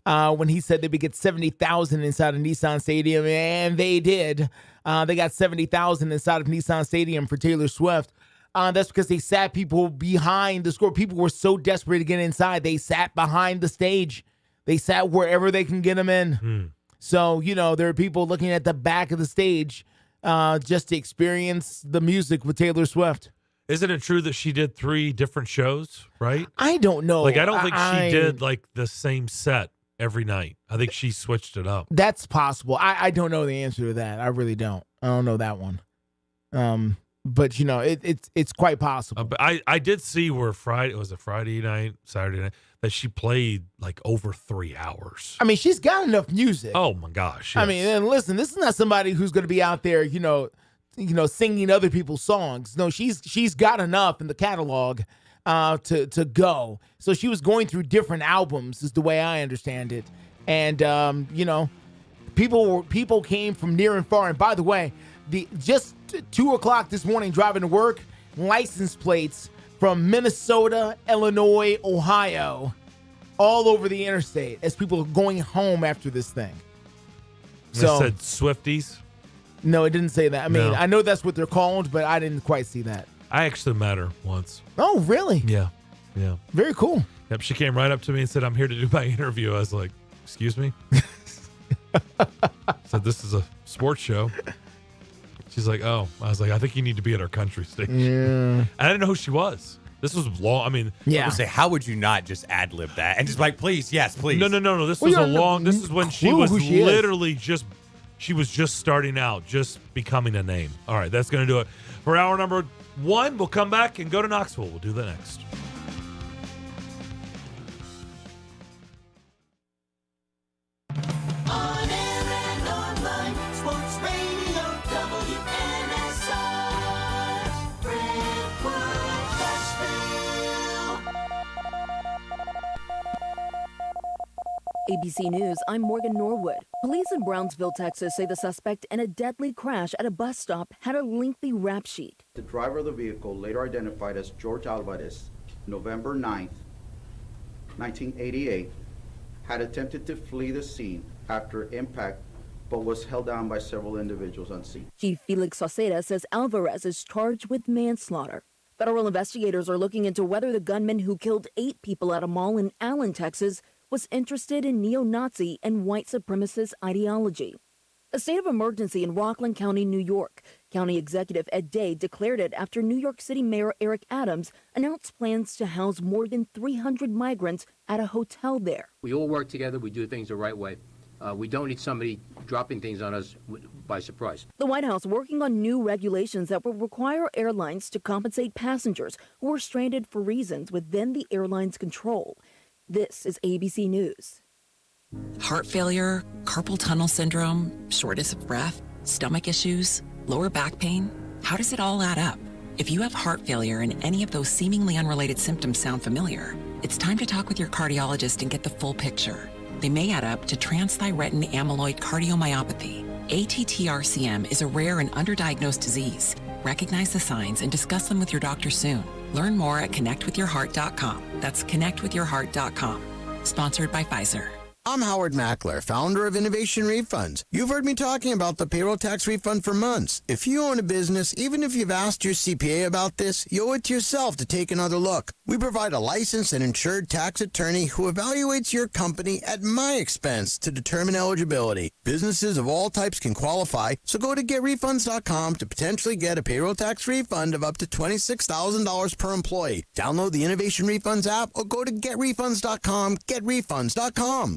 when he said they would get 70,000 inside of Nissan Stadium, and they did. They got 70,000 inside of Nissan Stadium for Taylor Swift. That's because they sat people behind the score. People were so desperate to get inside, they sat behind the stage. They sat wherever they can get them in. So, there are people looking at the back of the stage just to experience the music with Taylor Swift. Isn't it true that she did 3 different shows, right? I don't know. Like, I don't think she did, like, the same set every night. I think she switched it up. That's possible. I don't know the answer to that. I really don't. I don't know that one. But, you know, it's quite possible. But I did see where it was a Friday night, Saturday night, that she played, like, over 3 hours. I mean, she's got enough music. Oh, my gosh. I mean, and listen, this is not somebody who's going to be out there, you know, singing other people's songs. No, she's got enough in the catalog to go. So she was going through different albums, is the way I understand it. And you know, people came from near and far. And by the way, just 2:00 this morning driving to work, license plates from Minnesota, Illinois, Ohio, all over the interstate as people are going home after this thing. So, it said Swifties. No, it didn't say that. I mean, No. I know that's what they're called, but I didn't quite see that. I actually met her once. Oh, really? Yeah. Very cool. Yep, she came right up to me and said, "I'm here to do my interview." I was like, "Excuse me?" Said, "This is a sports show." She's like, "Oh." I was like, "I think you need to be at our country station." Yeah. I didn't know who she was. This was long. I mean, I would say, how would you not just ad lib that and just like, please, yes, please? No. This was a long. This is when she was literally just. She was just starting out, just becoming a name. All right, that's going to do it for hour number 1. We'll come back and go to Knoxville. We'll do that next. On air and online, Sports Radio WNSR, Brentwood, Nashville. ABC News, I'm Morgan Norwood. Police in Brownsville, Texas say the suspect in a deadly crash at a bus stop had a lengthy rap sheet. The driver of the vehicle, later identified as George Alvarez, November 9th, 1988, had attempted to flee the scene after impact, but was held down by several individuals on scene. Chief Felix Sauceda says Alvarez is charged with manslaughter. Federal investigators are looking into whether the gunman who killed 8 people at a mall in Allen, Texas, was interested in neo-Nazi and white supremacist ideology. A state of emergency in Rockland County, New York. County Executive Ed Day declared it after New York City Mayor Eric Adams announced plans to house more than 300 migrants at a hotel there. We all work together. We do things the right way. We don't need somebody dropping things on us by surprise. The White House working on new regulations that will require airlines to compensate passengers who are stranded for reasons within the airline's control. This is ABC News. Heart failure, carpal tunnel syndrome, shortness of breath, stomach issues, lower back pain. How does it all add up? If you have heart failure and any of those seemingly unrelated symptoms sound familiar, it's time to talk with your cardiologist and get the full picture. They may add up to transthyretin amyloid cardiomyopathy. ATTR-CM is a rare and underdiagnosed disease. Recognize the signs and discuss them with your doctor soon. Learn more at connectwithyourheart.com. That's connectwithyourheart.com. Sponsored by Pfizer. I'm Howard Mackler, founder of Innovation Refunds. You've heard me talking about the payroll tax refund for months. If you own a business, even if you've asked your CPA about this, you owe it to yourself to take another look. We provide a licensed and insured tax attorney who evaluates your company at my expense to determine eligibility. Businesses of all types can qualify, so go to getrefunds.com to potentially get a payroll tax refund of up to $26,000 per employee. Download the Innovation Refunds app or go to getrefunds.com, getrefunds.com.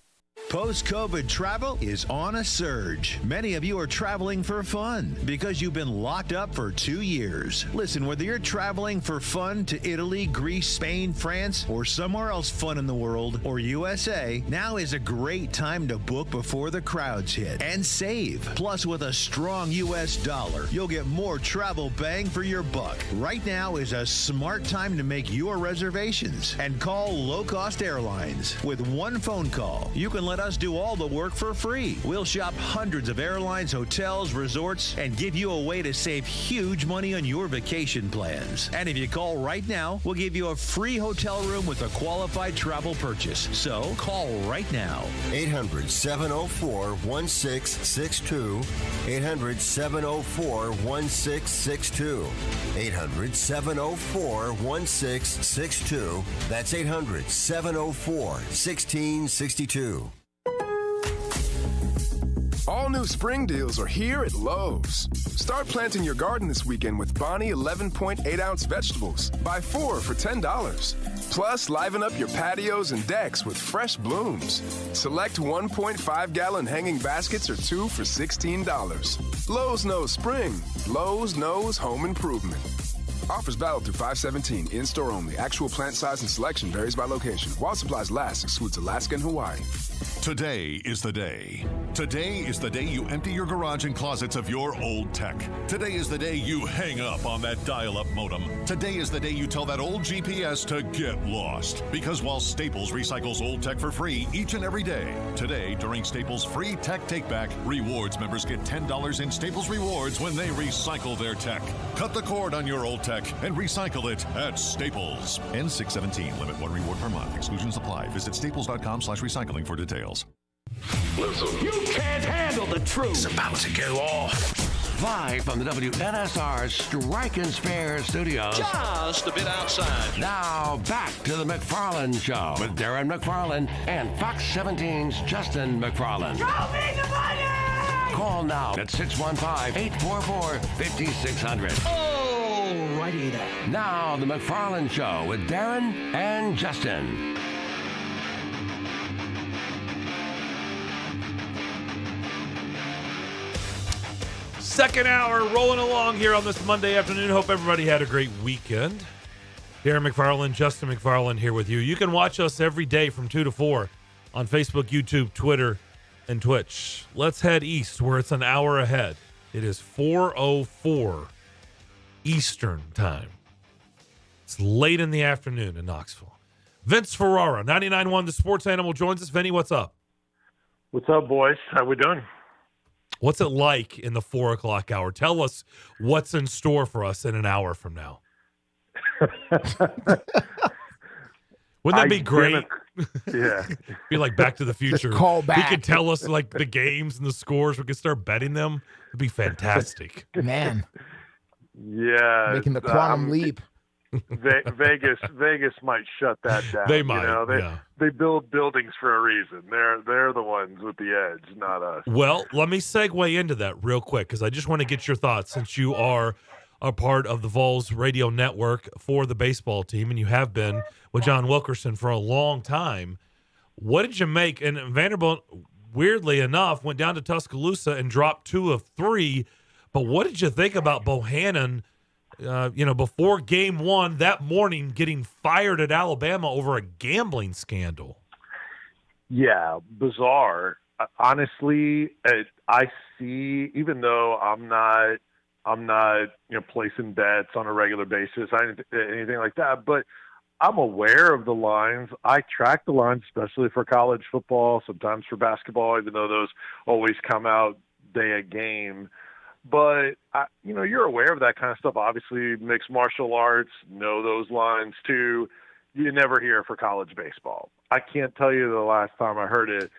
Post-COVID travel is on a surge. Many of you are traveling for fun because you've been locked up for 2 years. Listen, whether you're traveling for fun to Italy, Greece, Spain, France, or somewhere else fun in the world, or USA, now is a great time to book before the crowds hit and save. Plus, with a strong U.S. dollar, you'll get more travel bang for your buck. Right now is a smart time to make your reservations and call low-cost airlines. With one phone call, you can let us do all the work for free. We'll shop hundreds of airlines, hotels, resorts, and give you a way to save huge money on your vacation plans. And if you call right now, we'll give you a free hotel room with a qualified travel purchase. So call right now. 800-704-1662. 800-704-1662. 800-704-1662. That's 800-704-1662. All new spring deals are here at Lowe's. Start planting your garden this weekend with Bonnie 11.8-ounce vegetables. Buy 4 for $10. Plus, liven up your patios and decks with fresh blooms. Select 1.5-gallon hanging baskets or 2 for $16. Lowe's knows spring. Lowe's knows home improvement. Offers valid through 5/17. In-store only. Actual plant size and selection varies by location. While supplies last, excludes Alaska and Hawaii. Today is the day. Today is the day you empty your garage and closets of your old tech. Today is the day you hang up on that dial-up modem. Today is the day you tell that old GPS to get lost. Because while Staples recycles old tech for free each and every day, today, during Staples' free Tech Take-Back, Rewards members get $10 in Staples Rewards when they recycle their tech. Cut the cord on your old tech and recycle it at Staples. N617. Limit 1 reward per month. Exclusions apply. Visit staples.com/recycling for details. Listen, you can't handle the truth. It's about to go off. Live from the WNSR Strike and Spare studios. Just a bit outside. Now back to the McFarland Show with Darren McFarland and Fox 17's Justin McFarland. Show me the money! Call now at 615-844-5600. Oh, righty there. Now the McFarland Show with Darren and Justin. Second hour rolling along here on this Monday afternoon. Hope everybody had a great weekend. Darren McFarland, Justin McFarland here with you. You can watch us every day from 2 to 4 on Facebook, YouTube, Twitter, and Twitch. Let's head east where it's an hour ahead. It is 4:04 Eastern time. It's late in the afternoon in Knoxville. Vince Ferrara, 99.1 The Sports Animal, joins us. Vinny, what's up? What's up, boys? How we doing? What's it like in the 4 o'clock hour? Tell us what's in store for us in an hour from now. Wouldn't that be great? Yeah. Be like Back to the Future. call back. He could tell us like the games and the scores. We could start betting them. It'd be fantastic. Man, Yeah. making the quantum leap. Vegas might shut that down. They might, You know? yeah. They build buildings for a reason. They're the ones with the edge, not us. Well, let me segue into that real quick because I just want to get your thoughts since you are a part of the Vols radio network for the baseball team and you have been with John Wilkerson for a long time. What did you make? And Vanderbilt, weirdly enough, went down to Tuscaloosa and dropped 2 of 3. But what did you think about Bohannon? Before game 1 that morning, getting fired at Alabama over a gambling scandal. Yeah, bizarre. Honestly, I see. Even though I'm not placing bets on a regular basis, anything like that. But I'm aware of the lines. I track the lines, especially for college football, sometimes for basketball, even though those always come out day of game. But, you're aware of that kind of stuff. Obviously, mixed martial arts, know those lines too. You never hear it for college baseball. I can't tell you the last time I heard it.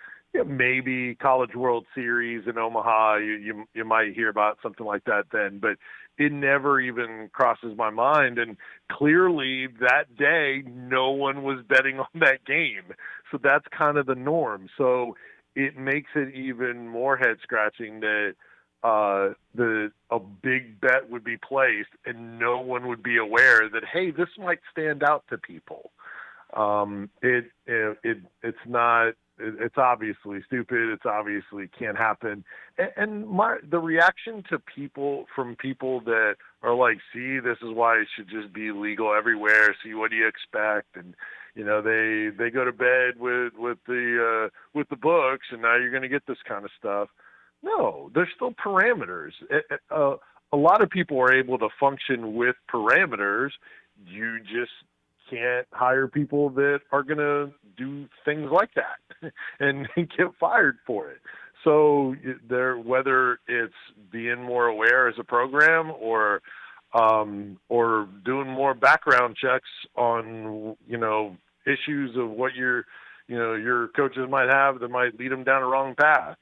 Maybe College World Series in Omaha, you might hear about something like that then. But it never even crosses my mind. And clearly that day, no one was betting on that game. So that's kind of the norm. So it makes it even more head-scratching that a big bet would be placed and no one would be aware that, hey, this might stand out to people. It's obviously stupid. It's obviously can't happen. And the reaction to people that are like, see, this is why it should just be legal everywhere. See, what do you expect? And they go to bed with the books, and now you're going to get this kind of stuff. No, there's still parameters. A lot of people are able to function with parameters. You just can't hire people that are going to do things like that and get fired for it. So whether it's being more aware as a program or doing more background checks on, issues of what your coaches might have that might lead them down a wrong path.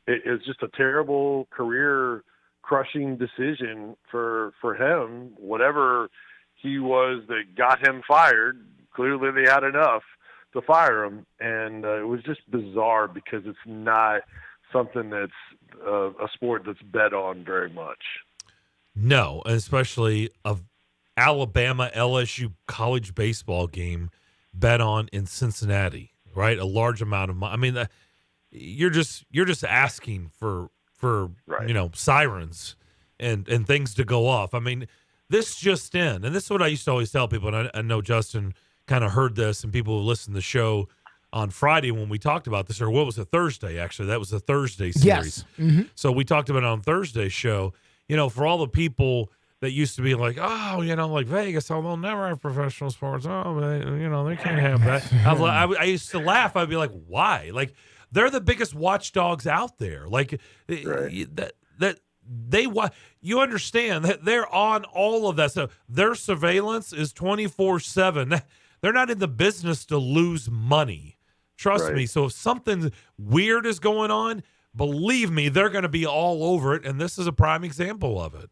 It's just a terrible career-crushing decision for him. Whatever he was that got him fired, clearly they had enough to fire him. And it was just bizarre because it's not something that's a sport that's bet on very much. No, especially a Alabama LSU college baseball game bet on in Cincinnati, right? A large amount of money. I mean, you're just asking for right. Sirens and things to go off. I mean, this just in, and this is what I used to always tell people, and I know Justin kind of heard this, and people who listen to the show on Friday when we talked about this, or what was it, Thursday, actually. That was the Thursday series. Yes. Mm-hmm. So we talked about it on Thursday's show. For all the people that used to be like, oh, like Vegas, oh, they'll never have professional sports. Oh, they can't have that. I used to laugh. I'd be like, why? Like, they're the biggest watchdogs out there. Like, right. that they you understand that they're on all of that stuff. Their surveillance is 24/7. They're not in the business to lose money. Trust right. me. So if something weird is going on, believe me, they're going to be all over it. And this is a prime example of it.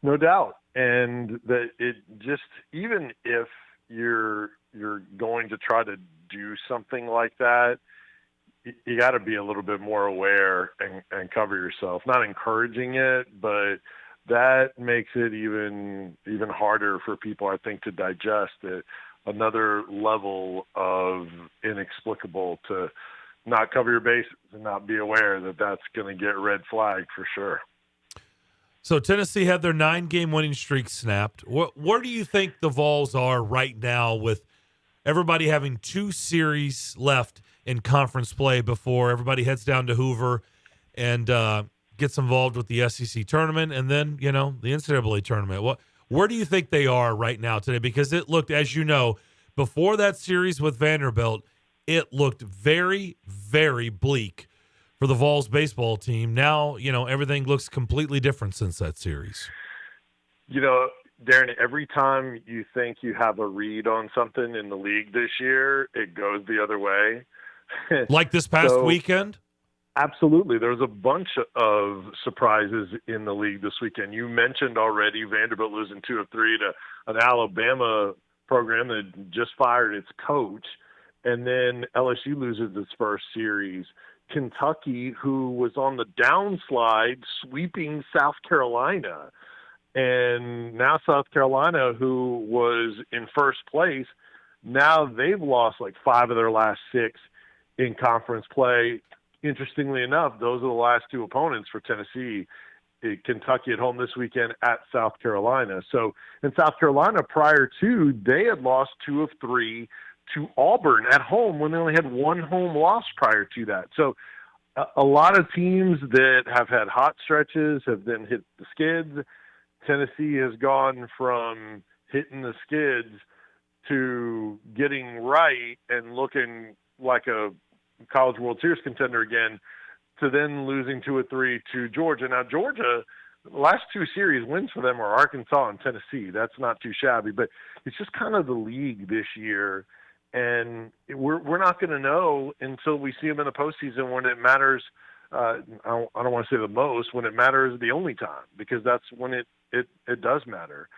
No doubt. And that it just, even if you're going to try to do something like that, you got to be a little bit more aware and cover yourself. Not encouraging it, but that makes it even harder for people, I think, to digest it. Another level of inexplicable to not cover your bases and not be aware that that's going to get red flagged for sure. So Tennessee had their 9-game winning streak snapped. Where do you think the Vols are right now with everybody having 2 series left in conference play before everybody heads down to Hoover and gets involved with the SEC tournament and then, the NCAA tournament? Where do you think they are right now today? Because it looked, as you know, before that series with Vanderbilt, it looked very, very bleak for the Vols baseball team. Now, everything looks completely different since that series. Darren, every time you think you have a read on something in the league this year, it goes the other way. Like this past weekend? Absolutely. There was a bunch of surprises in the league this weekend. You mentioned already Vanderbilt losing 2 of 3 to an Alabama program that just fired its coach. And then LSU loses its first series. Kentucky, who was on the downslide, sweeping South Carolina. And now South Carolina, who was in first place, now they've lost like 5 of their last 6 in conference play. Interestingly enough, those are the last 2 opponents for Tennessee. Kentucky at home this weekend at South Carolina. So in South Carolina, prior to, they had lost 2 of 3 to Auburn at home when they only had 1 home loss prior to that. So a lot of teams that have had hot stretches have then hit the skids. Tennessee has gone from hitting the skids to getting right and looking like a College World Series contender again, to then losing 2 of 3 to Georgia. Now, Georgia, the last 2 series wins for them are Arkansas and Tennessee. That's not too shabby, but it's just kind of the league this year. And we're not going to know until we see them in the postseason when it matters. I don't want to say the most, when it matters the only time, because that's when it does matter.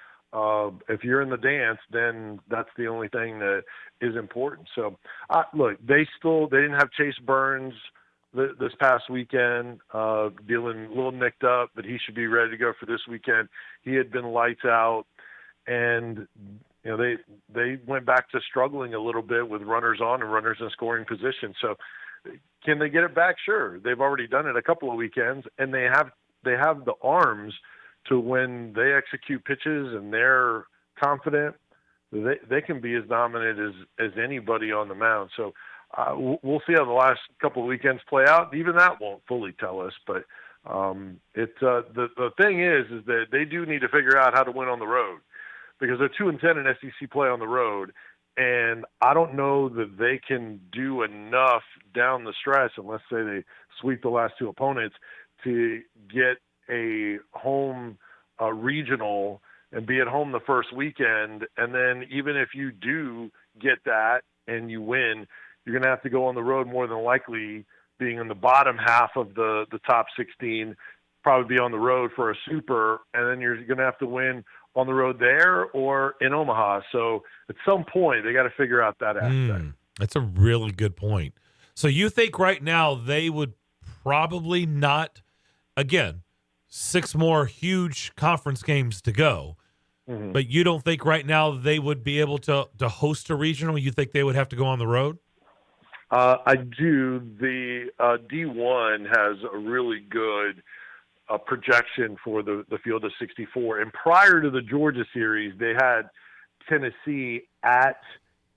If you're in the dance, then that's the only thing that is important. So, look, they didn't have Chase Burns this past weekend, dealing a little nicked up, but he should be ready to go for this weekend. He had been lights out, and they went back to struggling a little bit with runners on and runners in scoring position. So, can they get it back? Sure, they've already done it a couple of weekends, and they have the arms to, when they execute pitches and they're confident, they can be as dominant as anybody on the mound. So we'll see how the last couple of weekends play out. Even that won't fully tell us, but the thing is that they do need to figure out how to win on the road, because they're 2-10 in SEC play on the road, and I don't know that they can do enough down the stretch, unless say they sweep the last 2 opponents, to get a home regional and be at home the first weekend. And then even if you do get that and you win, you're going to have to go on the road, more than likely being in the bottom half of the top 16, probably be on the road for a super, and then you're going to have to win on the road there or in Omaha. So at some point, they got to figure out that aspect. That's a really good point. So you think right now they would probably not, again, 6 more huge conference games to go. Mhm. But you don't think right now they would be able to host a regional? You think they would have to go on the road? I do. The D1 has a really good projection for the field of 64. And prior to the Georgia series, they had Tennessee at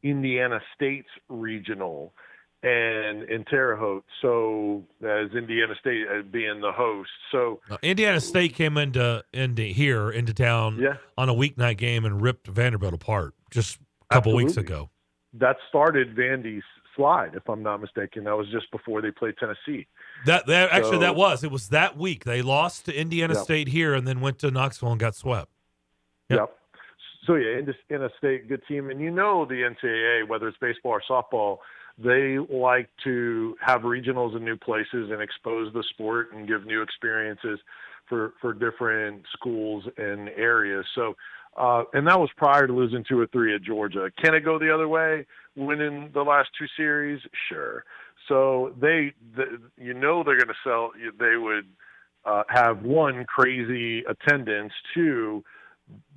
Indiana State's regional and in Terre Haute. So as Indiana State as being the host. So Indiana State came into town on a weeknight game and ripped Vanderbilt apart just a couple weeks ago. That started Vandy's slide, if I'm not mistaken. That was just before they played Tennessee. It was that week. They lost to Indiana Yep. State here and then went to Knoxville and got swept. Yep. So, yeah, Indiana State, good team. And the NCAA, whether it's baseball or softball, they like to have regionals in new places and expose the sport and give new experiences for different schools and areas. So, and that was prior to losing 2 or 3 at Georgia. Can it go the other way, winning the last 2 series? Sure. So they're going to sell. They would have 1, crazy attendance. 2,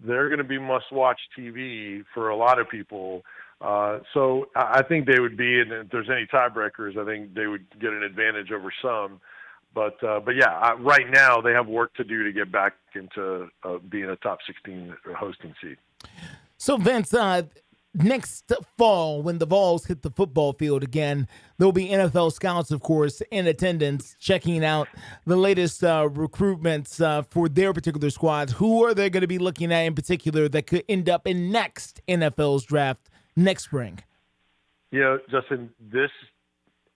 they're going to be must-watch TV for a lot of people. So I think they would be, and if there's any tiebreakers, I think they would get an advantage over some. But yeah, right now they have work to do to get back into being a top 16 hosting seed. So, Vince, next fall, when the Vols hit the football field again, there'll be NFL scouts, of course, in attendance, checking out the latest recruitments for their particular squads. Who are they going to be looking at in particular that could end up in next NFL's draft next spring? Justin, this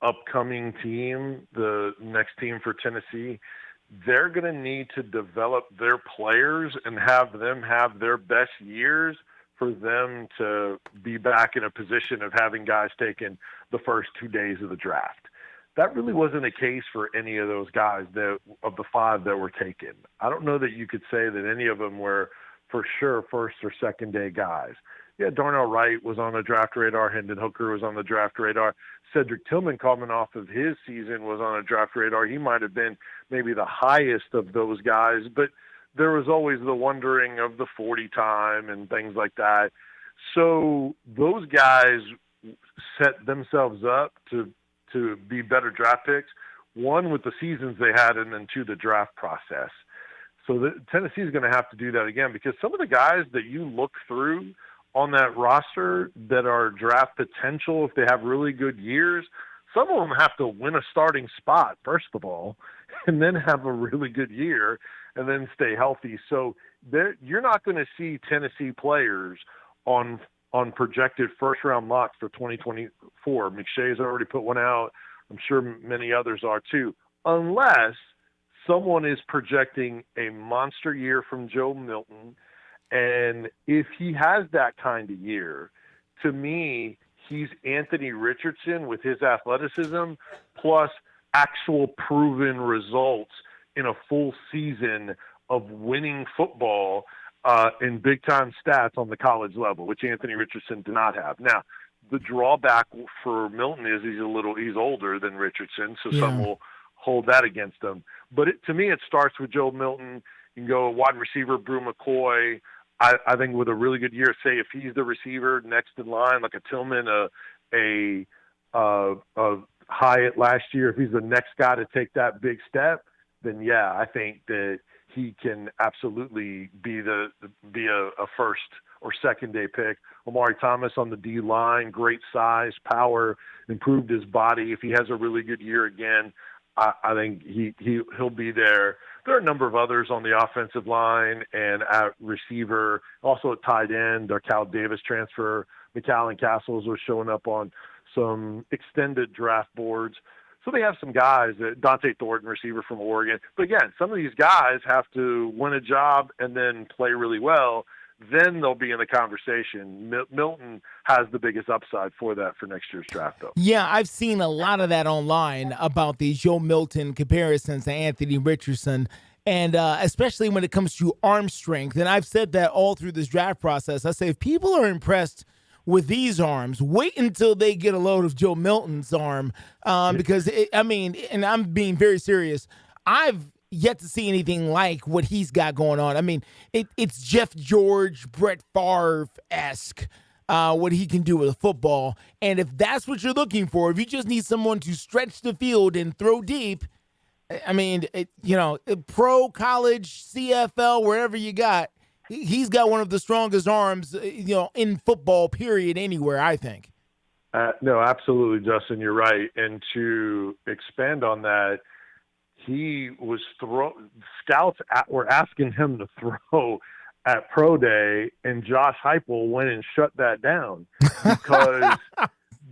upcoming team, the next team for Tennessee, they're going to need to develop their players and have them have their best years for them to be back in a position of having guys taken the first 2 days of the draft. That really wasn't the case for any of those guys of the 5 that were taken. I don't know that you could say that any of them were for sure first or second day guys. Yeah, Darnell Wright was on the draft radar. Hendon Hooker was on the draft radar. Cedric Tillman, coming off of his season, was on a draft radar. He might have been maybe the highest of those guys, but there was always the wondering of the 40 time and things like that. So those guys set themselves up to be better draft picks, 1, with the seasons they had, and then 2, the draft process. So Tennessee's going to have to do that again, because some of the guys that you look through on that roster that are draft potential, if they have really good years, some of them have to win a starting spot, first of all, and then have a really good year and then stay healthy. So you're not going to see Tennessee players on projected first-round locks for 2024. McShay's already put one out. I'm sure many others are too, unless someone is projecting a monster year from Joe Milton. And if he has that kind of year, to me, he's Anthony Richardson with his athleticism plus actual proven results in a full season of winning football in big-time stats on the college level, which Anthony Richardson did not have. Now, the drawback for Milton is he's older than Richardson, so some will hold that against him. But to me, it starts with Joe Milton. You can go wide receiver, Brew McCoy. I think with a really good year, say if he's the receiver next in line, like a Tillman, a Hyatt last year, if he's the next guy to take that big step, then yeah, I think that he can absolutely be a first or second day pick. Omari Thomas on the D line, great size, power, improved his body. If he has a really good year again, I think he'll be there. There are a number of others on the offensive line and at receiver, also at tight end. Our Cal Davis transfer, McAllen Castles, was showing up on some extended draft boards. So they have some guys, Dante Thornton, receiver from Oregon. But again, some of these guys have to win a job and then play really well. Then they'll be in the conversation. Milton has the biggest upside for that for next year's draft, though. Yeah, I've seen a lot of that online about the Joe Milton comparisons to Anthony Richardson, and especially when it comes to arm strength. And I've said that all through this draft process. I say if people are impressed with these arms. Wait until they get a load of Joe Milton's arm, because and I'm being very serious. I've yet to see anything like what he's got going on. I mean, it's Jeff George, Brett Favre-esque. What he can do with a football. And if that's what you're looking for, if you just need someone to stretch the field and throw deep, I mean, pro, college, CFL, wherever you got, he's got one of the strongest arms, in football, period, anywhere, I think. No, absolutely, Justin, you're right. And to expand on that, he was scouts were asking him to throw at Pro Day, and Josh Heupel went and shut that down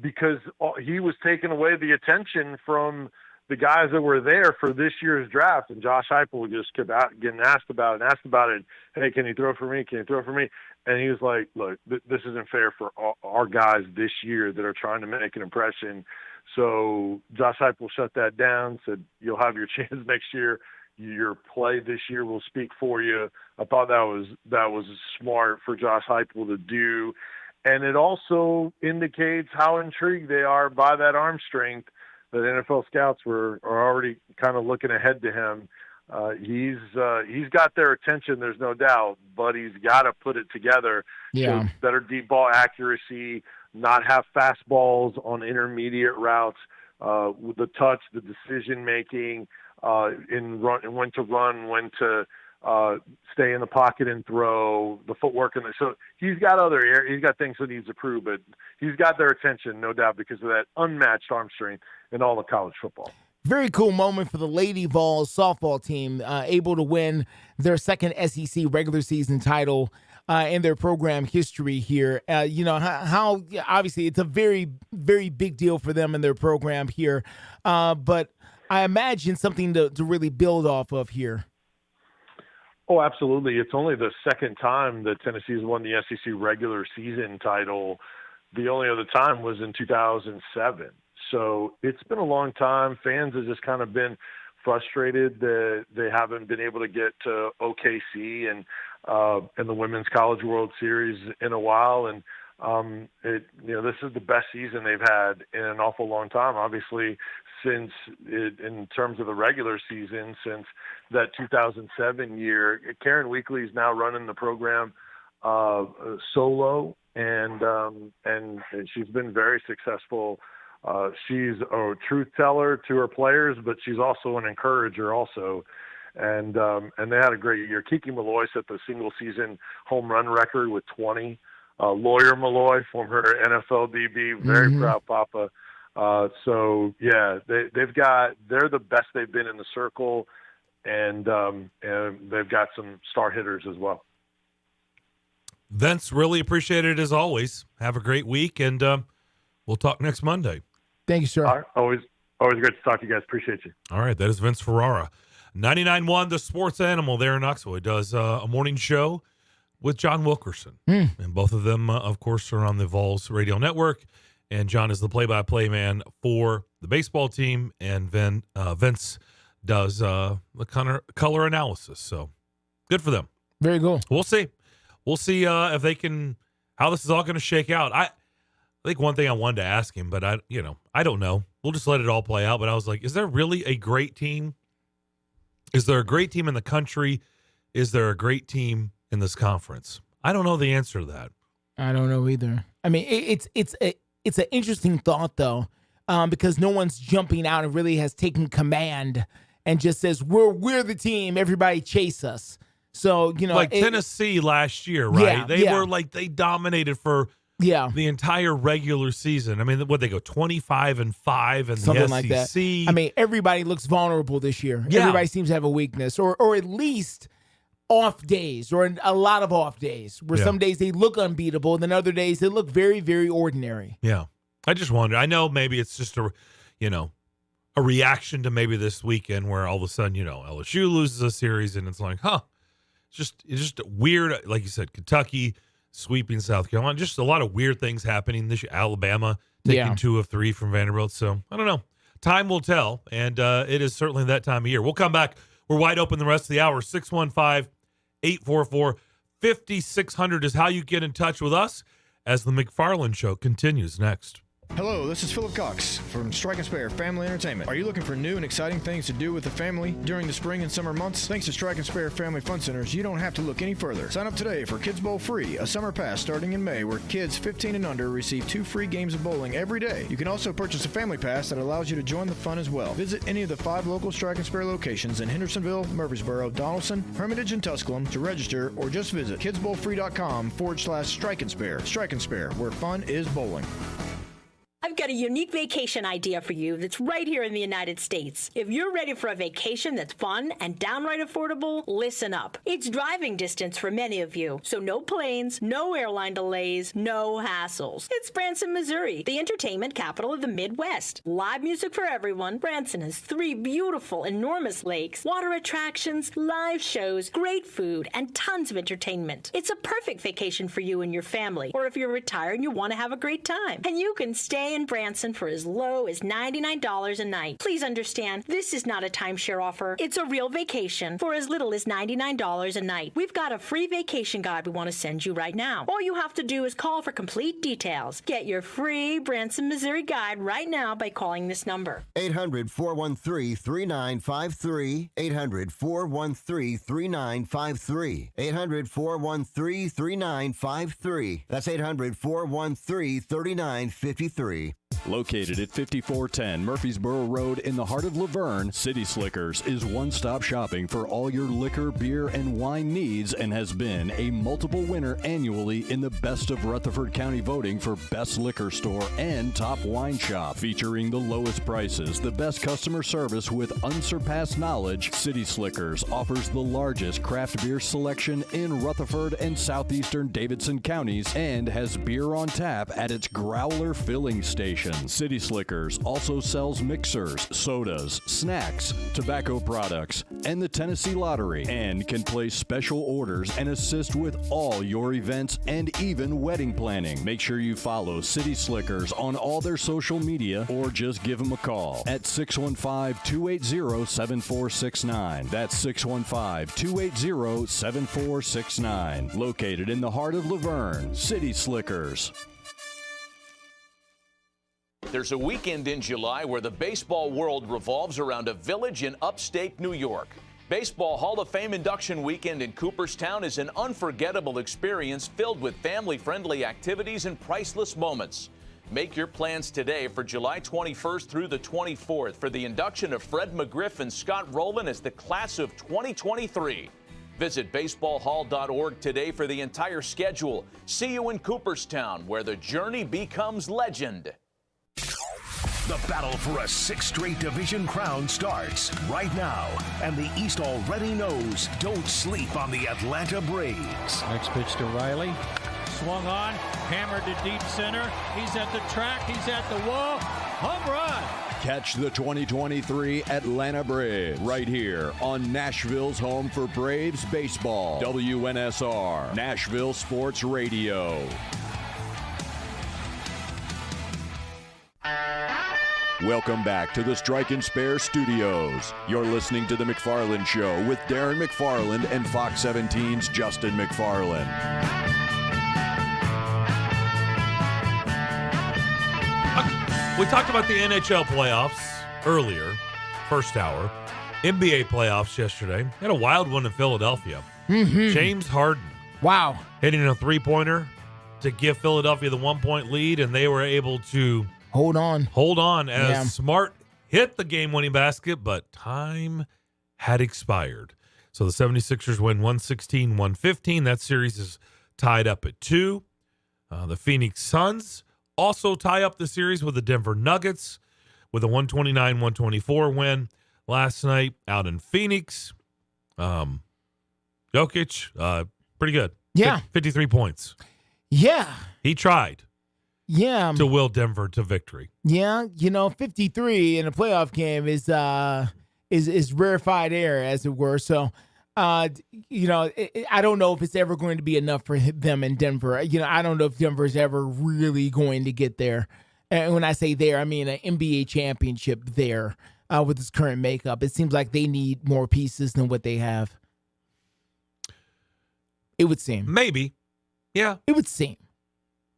because he was taking away the attention from the guys that were there for this year's draft. And Josh Heupel just kept getting asked about it. Hey, can you throw for me? Can you throw for me? And he was like, look, this isn't fair for our guys this year that are trying to make an impression. So Josh Heupel shut that down, said, you'll have your chance next year. Your play this year will speak for you. I thought that was smart for Josh Heupel to do. And it also indicates how intrigued they are by that arm strength that NFL scouts are already kind of looking ahead to him. He's got their attention, there's no doubt, but he's got to put it together. Yeah. So better deep ball accuracy, not have fastballs on intermediate routes, with the touch, the decision making, when to run, when to stay in the pocket and throw, the footwork, so he's got he's got things that needs to prove, but he's got their attention, no doubt, because of that unmatched arm strength in all of college football. Very cool moment for the Lady Vols softball team, able to win their second SEC regular season title in their program history here. How obviously it's a very, very big deal for them in their program here, but I imagine something to really build off of here. Oh, absolutely. It's only the second time that Tennessee has won the SEC regular season title. The only other time was in 2007. So it's been a long time. Fans have just kind of been frustrated that they haven't been able to get to OKC and the Women's College World Series in a while. And this is the best season they've had in an awful long time. Obviously, in terms of the regular season, since that 2007 year, Karen Weekly is now running the program solo, and she's been very successful. She's a truth teller to her players, but she's also an encourager also. And they had a great year. Kiki Malloy set the single season home run record with 20. Lawyer Malloy, former NFL DB, very proud papa. So yeah, they're the best they've been in the circle, and they've got some star hitters as well. Vince, really appreciate it as always. Have a great week, and we'll talk next Monday. Thank you, sir. All right. Always great to talk to you guys. Appreciate you. All right, that is Vince Ferrara. 99.1 The Sports Animal there in Knoxville. He does a morning show with John Wilkerson. And both of them, of course, are on the Vols Radio Network. And John is the play-by-play man for the baseball team, and Vince does the color analysis. So good for them. Very cool. We'll see. We'll see if they can, how this is all going to shake out. I think one thing I wanted to ask him, but I don't know. We'll just let it all play out. But I was like, is there really a great team? Is there a great team in the country? Is there a great team in this conference? I don't know the answer to that. I don't know either. I mean, it's an interesting thought, though, because no one's jumping out and really has taken command and just says, we're the team, everybody chase us. So, like Tennessee last year, right? They dominated for the entire regular season. I mean, they go 25-5 in the something SEC. Like that. I mean, everybody looks vulnerable this year. Yeah. Everybody seems to have a weakness, or at least off days, or a lot of off days, where some days they look unbeatable, and then other days they look very, very ordinary. Yeah. I just wonder. I know maybe it's just a reaction to maybe this weekend where all of a sudden, LSU loses a series, and it's like, it's just weird. Like you said, Kentucky sweeping South Carolina, just a lot of weird things happening this year. Alabama taking 2 of 3 from Vanderbilt. So I don't know. Time will tell, and it is certainly that time of year. We'll come back. We're wide open the rest of the hour. 615-844-5600 is how you get in touch with us as the McFarland Show continues next. Hello, this is Philip Cox from Strike and Spare Family Entertainment. Are you looking for new and exciting things to do with the family during the spring and summer months? Thanks to Strike and Spare Family Fun Centers, you don't have to look any further. Sign up today for Kids Bowl Free, a summer pass starting in May where kids 15 and under receive 2 free games of bowling every day. You can also purchase a family pass that allows you to join the fun as well. Visit any of the 5 local Strike and Spare locations in Hendersonville, Murfreesboro, Donaldson, Hermitage, and Tusculum to register, or just visit kidsbowlfree.com/Strike and Spare. Strike and Spare, where fun is bowling. I've got a unique vacation idea for you that's right here in the United States. If you're ready for a vacation that's fun and downright affordable, listen up. It's driving distance for many of you, so no planes, no airline delays, no hassles. It's Branson, Missouri, the entertainment capital of the Midwest. Live music for everyone. Branson has 3 beautiful, enormous lakes, water attractions, live shows, great food, and tons of entertainment. It's a perfect vacation for you and your family, or if you're retired and you want to have a great time. And you can stay in Branson for as low as $99 a night. Please understand, this is not a timeshare offer. It's a real vacation for as little as $99 a night. We've got a free vacation guide we want to send you right now. All you have to do is call for complete details. Get your free Branson, Missouri guide right now by calling this number. 800-413-3953. 800-413-3953. 800-413-3953. That's 800-413-3953. Located at 5410 Murfreesboro Road in the heart of Laverne, City Slickers is one-stop shopping for all your liquor, beer, and wine needs and has been a multiple winner annually in the Best of Rutherford County voting for Best Liquor Store and Top Wine Shop. Featuring the lowest prices, the best customer service with unsurpassed knowledge, City Slickers offers the largest craft beer selection in Rutherford and southeastern Davidson counties and has beer on tap at its Growler filling station. City Slickers also sells mixers, sodas, snacks, tobacco products, and the Tennessee Lottery, and can place special orders and assist with all your events and even wedding planning. Make sure you follow City Slickers on all their social media or just give them a call at 615-280-7469. That's 615-280-7469. Located in the heart of Laverne, City Slickers. There's a weekend in July where the baseball world revolves around a village in upstate New York. Baseball Hall of Fame induction weekend in Cooperstown is an unforgettable experience filled with family-friendly activities and priceless moments. Make your plans today for July 21st through the 24th for the induction of Fred McGriff and Scott Rowland as the class of 2023. Visit baseballhall.org today for the entire schedule. See you in Cooperstown, where the journey becomes legend. The battle for a 6th straight division crown starts right now, and the East already knows. Don't sleep on the Atlanta Braves. Next pitch to Riley. Swung on, hammered to deep center. He's at the track, he's at the wall. Home run. Catch the 2023 Atlanta Braves right here on Nashville's home for Braves baseball. WNSR, Nashville Sports Radio. Welcome back to the Strike and Spare Studios. You're listening to The McFarland Show with Darren McFarland and Fox 17's Justin McFarland. We talked about the NHL playoffs earlier, first hour. NBA playoffs yesterday. Had a wild one in Philadelphia. Mm-hmm. James Harden. Wow. Hitting a three-pointer to give Philadelphia the 1-point lead, and they were able to hold on as Smart hit the game-winning basket, but time had expired. So the 76ers win 116-115. That series is tied up at 2. The Phoenix Suns also tie up the series with the Denver Nuggets with a 129-124 win last night out in Phoenix. Jokic, pretty good. Yeah. 53 points. Yeah. He tried. Yeah. To will Denver to victory. Yeah, 53 in a playoff game is rarefied air, as it were. So, I don't know if it's ever going to be enough for them in Denver. I don't know if Denver's ever really going to get there. And when I say there, I mean an NBA championship there with its current makeup. It seems like they need more pieces than what they have. It would seem. Maybe. Yeah. It would seem.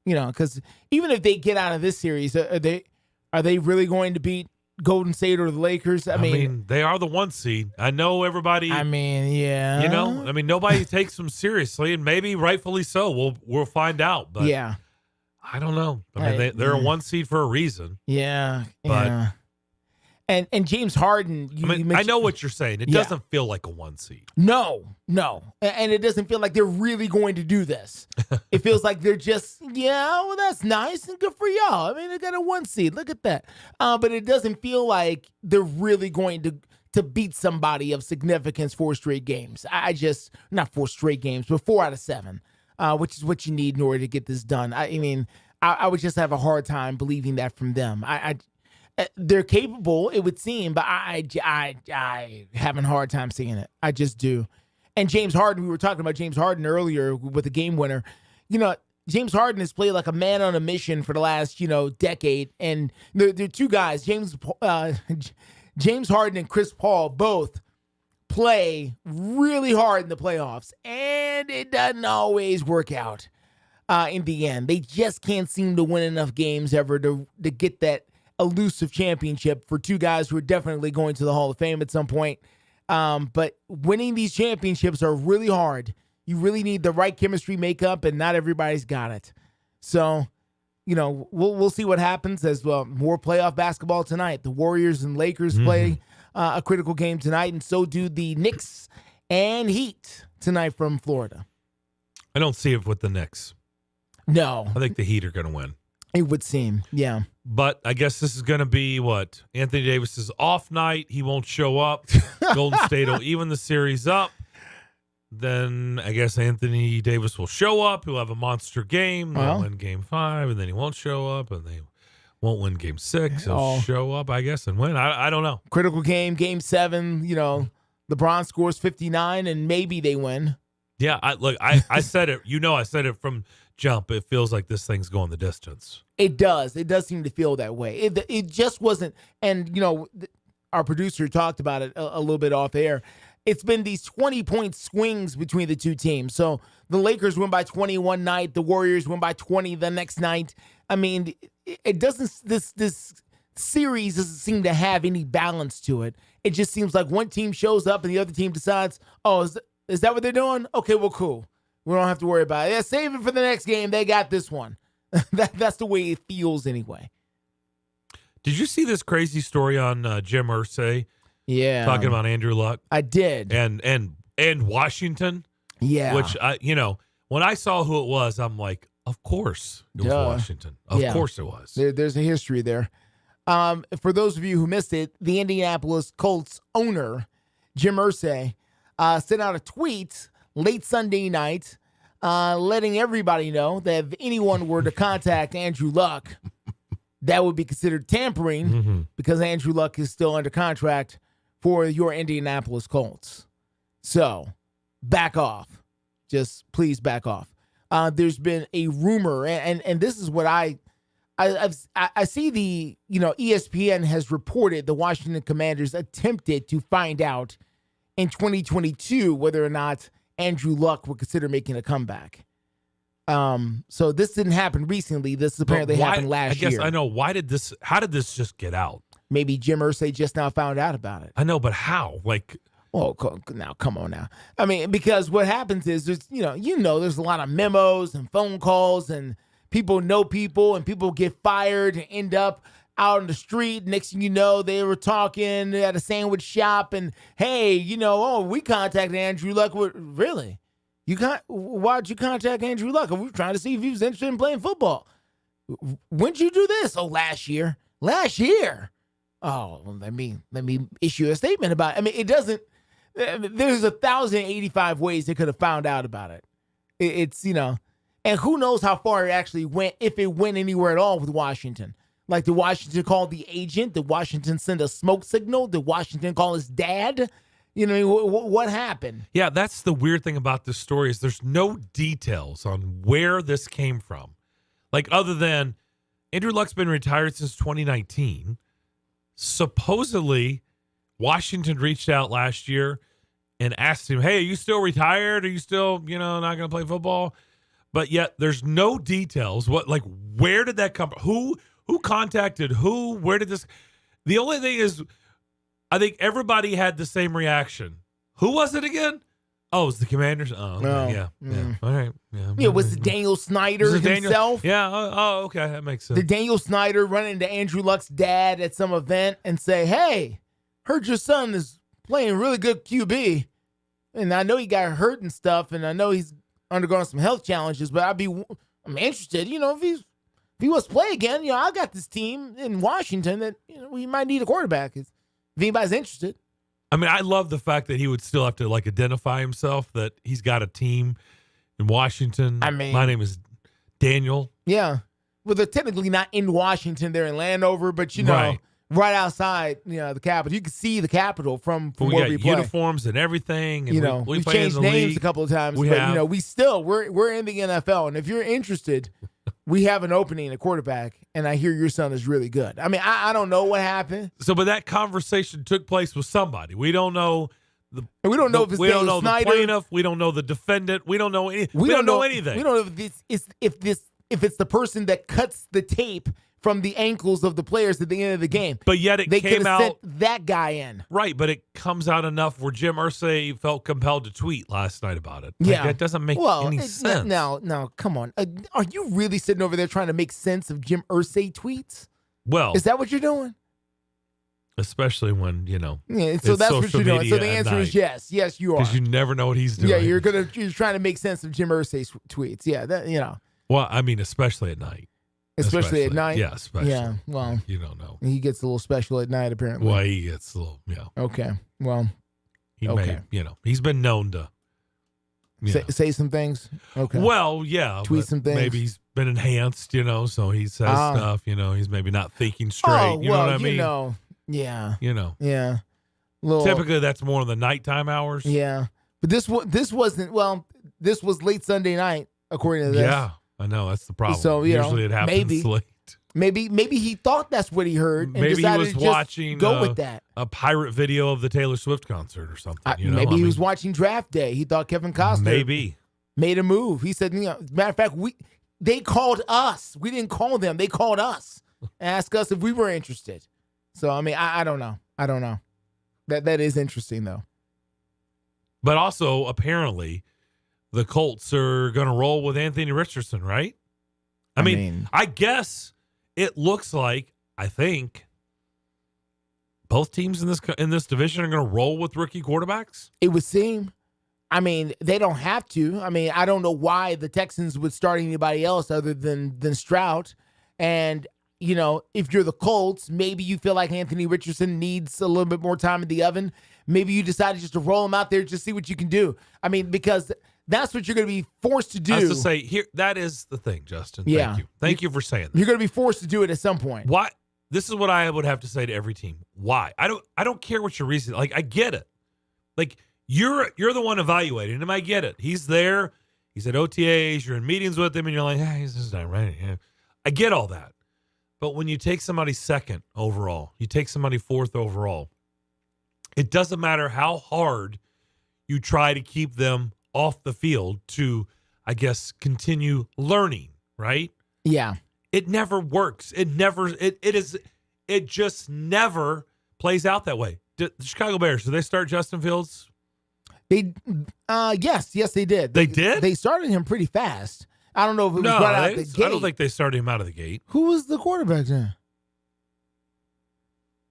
Because even if they get out of this series, are they really going to beat Golden State or the Lakers? I mean, they are the 1 seed. I know everybody. Yeah. Nobody takes them seriously, and maybe rightfully so. We'll find out. But yeah. I don't know. They're a 1 seed for a reason. Yeah. But yeah. And James Harden. I know what you're saying. It doesn't feel like a 1 seed. No. And it doesn't feel like they're really going to do this. It feels like they're just, well, that's nice and good for y'all. I mean, they got a 1 seed. Look at that. But it doesn't feel like they're really going to beat somebody of significance 4 straight games. Not 4 straight games, but 4 out of 7, which is what you need in order to get this done. I would just have a hard time believing that from them. They're capable, it would seem, but I have a hard time seeing it. I just do. And James Harden, we were talking about James Harden earlier with the game winner. James Harden has played like a man on a mission for the last, decade. And there are 2 guys, James Harden and Chris Paul, both play really hard in the playoffs. And it doesn't always work out in the end. They just can't seem to win enough games ever to get that elusive championship for 2 guys who are definitely going to the Hall of Fame at some point. But winning these championships are really hard. You really need the right chemistry makeup, and not everybody's got it. So, we'll see what happens as well. More playoff basketball tonight. The Warriors and Lakers play a critical game tonight, and so do the Knicks and Heat tonight from Florida. I don't see it with the Knicks. No. I think the Heat are going to win. It would seem, yeah. But I guess this is going to be what? Anthony Davis's off night. He won't show up. Golden State will even the series up. Then I guess Anthony Davis will show up. He'll have a monster game. They'll win game 5, and then he won't show up, and they won't win game 6. He'll show up, I guess, and win. I don't know. Critical game, game 7, LeBron scores 59, and maybe they win. Yeah, I said it. I said it from jump. It feels like this thing's going the distance. It does. It does seem to feel that way. It just wasn't. And, our producer talked about it a little bit off air. It's been these 20-point swings between the 2 teams. So the Lakers win by 20 one night. The Warriors win by 20 the next night. I mean, it doesn't. This series doesn't seem to have any balance to it. It just seems like one team shows up and the other team decides, is that what they're doing? Okay, well, cool. We don't have to worry about it. Yeah, save it for the next game. They got this one. That's the way it feels anyway. Did you see this crazy story on Jim Irsay? Yeah. Talking about Andrew Luck? I did. And Washington? Yeah. Which, when I saw who it was, I'm like, of course it was Washington. Of course it was. There's a history there. For those of you who missed it, the Indianapolis Colts owner, Jim Irsay, sent out a tweet late Sunday night, letting everybody know that if anyone were to contact Andrew Luck, that would be considered tampering because Andrew Luck is still under contract for your Indianapolis Colts. So, back off. Just please back off. There's been a rumor, and this is what I see the, ESPN has reported the Washington Commanders attempted to find out in 2022 whether or not Andrew Luck would consider making a comeback. So this didn't happen recently. This apparently happened last year. I guess I know. How did this just get out? Maybe Jim Irsay just now found out about it. I know, but how? Now, come on now. I mean, because what happens is there's, there's a lot of memos and phone calls and people know people and people get fired and end up out on the street. Next thing you know, they were talking at a sandwich shop and, hey, we contacted Andrew Luck. Really? Why'd you contact Andrew Luck? We were trying to see if he was interested in playing football. When'd you do this? Oh, last year. Last year? Oh, well, let me issue a statement about it. I mean, it doesn't. There's 1,085 ways they could have found out about it. It's and who knows how far it actually went, if it went anywhere at all with Washington. Like, did Washington call the agent? Did Washington send a smoke signal? Did Washington call his dad? What happened? Yeah, that's the weird thing about this story is there's no details on where this came from. Like, other than Andrew Luck's been retired since 2019. Supposedly, Washington reached out last year and asked him, hey, are you still retired? Are you still, not going to play football? but yet there's no details. Where did that come from? Who contacted who? Where did this? The only thing is, I think everybody had the same reaction. Who was it again? Oh, it's the Commanders. Oh, okay. Yeah. All right. Yeah. Was it Daniel Snyder himself? Yeah. Oh, okay. That makes sense. Did Daniel Snyder run into Andrew Luck's dad at some event and say, "Hey, heard your son is playing really good QB, and I know he got hurt and stuff, and I know he's undergone some health challenges, but I'm interested. If he wants to play again, I got this team in Washington that we might need a quarterback. If anybody's interested." I mean, I love the fact that he would still have to identify himself, that he's got a team in Washington. I mean, my name is Daniel. Yeah. Well, they're technically not in Washington. They're in Landover, but right outside, the Capitol. You can see the Capitol from where we play. Uniforms and everything. And we've changed names a couple of times, we're in the NFL. And if you're interested, we have an opening at quarterback, and I hear your son is really good. I mean, I don't know what happened. So, but that conversation took place with somebody. We don't know. We don't know if it's Daniel Snyder. The plaintiff. We don't know the defendant. We don't know any. We don't know anything. We don't know if it's the person that cuts the tape from the ankles of the players at the end of the game. But yet they came out sent that guy in. Right, but it comes out enough where Jim Irsay felt compelled to tweet last night about it. Yeah. That doesn't make any sense. Now, come on. Are you really sitting over there trying to make sense of Jim Irsay tweets? Well, is that what you're doing? Especially when, Yeah, so that's what you're doing. So the answer is yes. Yes, you are. Because you never know what he's doing. Yeah, you're trying to make sense of Jim Irsay's tweets. Yeah, Well, I mean, especially at night. Especially at night? Yeah, especially. Yeah, well. You don't know. He gets a little special at night, apparently. Well, he gets a little, Okay, well. He's been known to say some things? Okay. Well, yeah. Tweet some things? Maybe he's been enhanced, so he says stuff, he's maybe not thinking straight. You know what I mean? Yeah. Yeah. Typically, that's more in the nighttime hours. Yeah. But this wasn't, this was late Sunday night, according to this. Yeah. I know, that's the problem. So, usually it happens late. Maybe he thought that's what he heard. And maybe he was watching with that. A pirate video of the Taylor Swift concert or something. Maybe he was watching Draft Day. He thought Kevin Costner made a move. He said, matter of fact, they called us. We didn't call them. They called us and asked us if we were interested. So, I mean, I don't know. I don't know. That is interesting, though. But also, apparently, the Colts are going to roll with Anthony Richardson, right? I mean, I guess it looks like, I think, both teams in this division are going to roll with rookie quarterbacks. It would seem. I mean, they don't have to. I mean, I don't know why the Texans would start anybody else other than Stroud. And, if you're the Colts, maybe you feel like Anthony Richardson needs a little bit more time in the oven. Maybe you decided just to roll him out there, just see what you can do. I mean, because that's what you're going to be forced to do. I was to say, that is the thing, Justin. Yeah. Thank you. Thank you for saying that. You're going to be forced to do it at some point. Why? This is what I would have to say to every team. Why? I don't care what your reason. I get it. You're the one evaluating him. I get it. He's there. He's at OTAs. You're in meetings with him, and you're like, he's just not ready. Yeah. I get all that. But when you take somebody second overall, you take somebody fourth overall, it doesn't matter how hard you try to keep them off the field to, I guess, continue learning, right? Yeah. It never works. It just never plays out that way. The Chicago Bears, did they start Justin Fields? Yes, they did. They did? They started him pretty fast. I don't know if it was right out the gate. I don't think they started him out of the gate. Who was the quarterback then?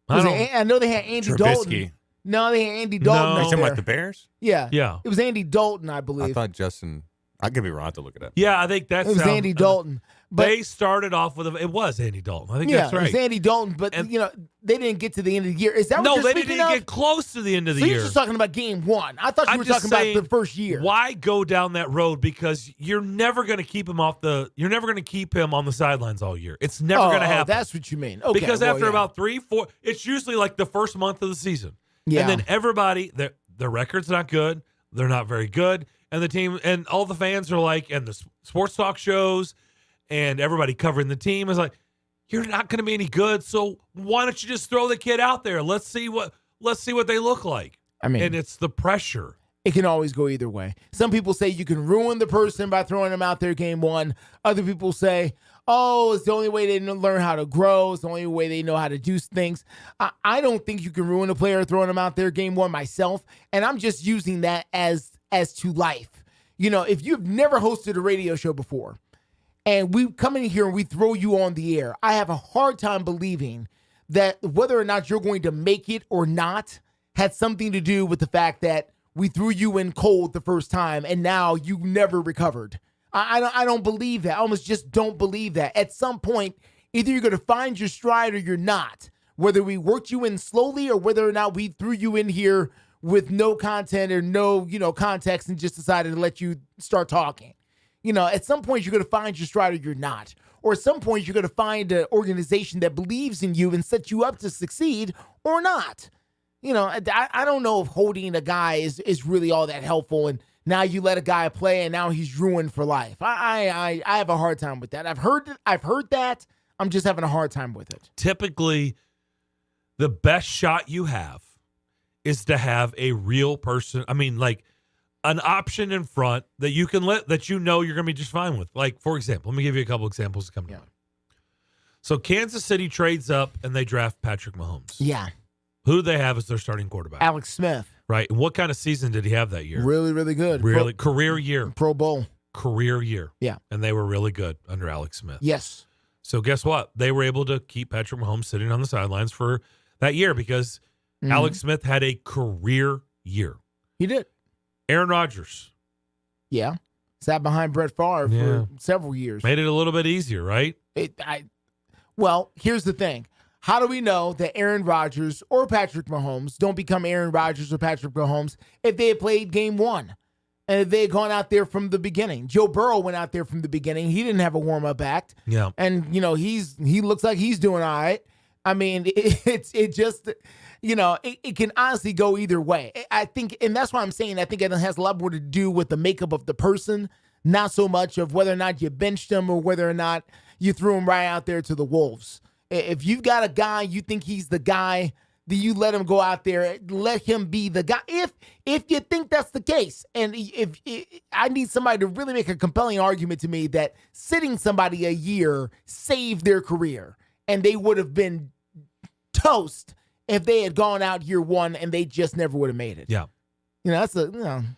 I know they had Andy Trubisky. Dalton. No, they had Andy Dalton. Are you talking about the Bears? Yeah. Yeah. It was Andy Dalton, I believe. I thought Justin. I could be wrong. I have to look it up. Yeah, I think it was Andy Dalton. But they started off with it was Andy Dalton. I think that's right. It was Andy Dalton, but they didn't get to the end of the year. Is that what you're speaking of? No, they didn't get close to the end of the year. You're just talking about game one. I thought you were talking about the first year. Why go down that road? Because you're never going to keep him you're never going to keep him on the sidelines all year. It's never going to happen. That's what you mean. Okay. Because after about 3-4, it's usually like the first month of the season. Yeah. And then everybody, their record's not good. They're not very good. And the team and all the fans are like, and the sports talk shows and everybody covering the team is like, you're not going to be any good. So why don't you just throw the kid out there? Let's see what they look like. I mean, and it's the pressure. It can always go either way. Some people say you can ruin the person by throwing them out there game one. Other people say, oh, it's the only way they learn how to grow. It's the only way they know how to do things. I don't think you can ruin a player throwing them out there game one myself, and I'm just using that as to life. You know, if you've never hosted a radio show before, and we come in here and we throw you on the air, I have a hard time believing that whether or not you're going to make it or not had something to do with the fact that we threw you in cold the first time and now you never recovered. I don't believe that. I almost just don't believe that. At some point, either you're going to find your stride or you're not. Whether we worked you in slowly or whether or not we threw you in here with no content or no, context and just decided to let you start talking. At some point you're going to find your stride or you're not. Or at some point you're going to find an organization that believes in you and sets you up to succeed or not. I don't know if holding a guy is really all that helpful, and now you let a guy play and now he's ruined for life. I have a hard time with that. I've heard that. I'm just having a hard time with it. Typically, the best shot you have is to have a real person. I mean, like an option in front that you can that you're going to be just fine with. Like, for example, let me give you a couple examples to come to mind. So Kansas City trades up and they draft Patrick Mahomes. Yeah. Who do they have as their starting quarterback? Alex Smith. Right. And what kind of season did he have that year? Really, really good. Really, career year. Pro Bowl. Career year. Yeah. And they were really good under Alex Smith. Yes. So guess what? They were able to keep Patrick Mahomes sitting on the sidelines for that year because Alex Smith had a career year. He did. Aaron Rodgers. Yeah. Sat behind Brett Favre for several years. Made it a little bit easier, right? Well, here's the thing. How do we know that Aaron Rodgers or Patrick Mahomes don't become Aaron Rodgers or Patrick Mahomes if they had played game one and if they had gone out there from the beginning? Joe Burrow went out there from the beginning. He didn't have a warm-up act. Yeah. And, he looks like he's doing all right. I mean, it can honestly go either way. I think, and that's why I'm saying I think it has a lot more to do with the makeup of the person, not so much of whether or not you benched him or whether or not you threw him right out there to the wolves. If you've got a guy, you think he's the guy, then you let him go out there, let him be the guy. If you think that's the case, and if I need somebody to really make a compelling argument to me that sitting somebody a year saved their career, and they would have been toast if they had gone out year one and they just never would have made it. Yeah,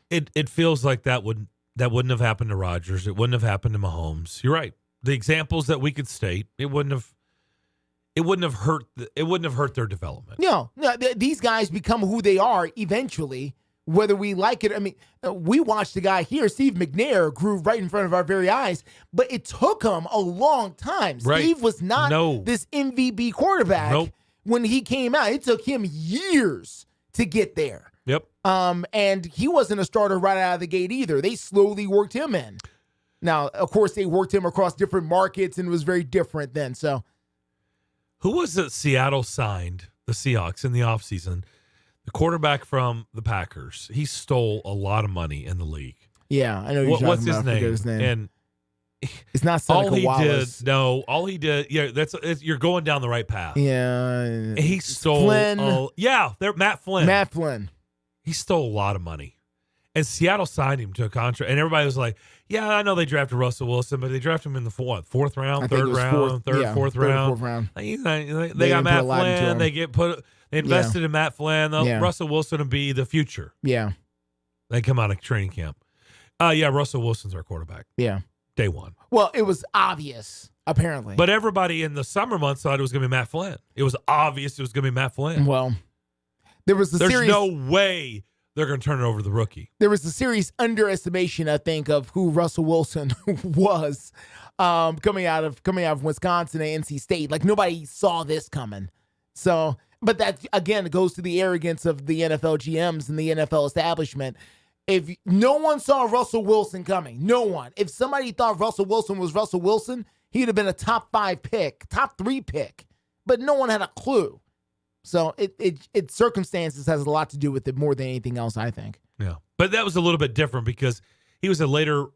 It feels like that wouldn't have happened to Rodgers. It wouldn't have happened to Mahomes. You're right. The examples that we could state, it wouldn't have hurt their development. No, these guys become who they are eventually, whether we like it. I mean, we watched the guy here, Steve McNair, grew right in front of our very eyes, but it took him a long time. Right. Steve was not this MVP quarterback when he came out. It took him years to get there. Yep. And he wasn't a starter right out of the gate either. They slowly worked him in. Now, of course, they worked him across different markets and it was very different then. So, who was it Seattle signed, the Seahawks, in the offseason? The quarterback from the Packers. He stole a lot of money in the league. Yeah, I know you're talking what's about. his name? And it's not Seneca Wallace. All he did, you're going down the right path. Yeah. He stole Flynn. Matt Flynn. Matt Flynn. He stole a lot of money. And Seattle signed him to a contract, and everybody was like, yeah, I know they drafted Russell Wilson, but they drafted him in the fourth round, third round. Fourth round. They got Matt Flynn. They invested in Matt Flynn. Russell Wilson will be the future. Yeah. They come out of training camp. Russell Wilson's our quarterback. Yeah. Day one. Well, it was obvious, apparently. But everybody in the summer months thought it was going to be Matt Flynn. It was obvious it was going to be Matt Flynn. Well, there's no way they're going to turn it over to the rookie. There was a serious underestimation, I think, of who Russell Wilson was coming out of Wisconsin and NC State. Like, nobody saw this coming. So, but that, again, goes to the arrogance of the NFL GMs and the NFL establishment. If no one saw Russell Wilson coming, no one. If somebody thought Russell Wilson was Russell Wilson, he'd have been a top 3 pick. But no one had a clue. So it circumstances has a lot to do with it more than anything else, I think. Yeah, but that was a little bit different because he was a later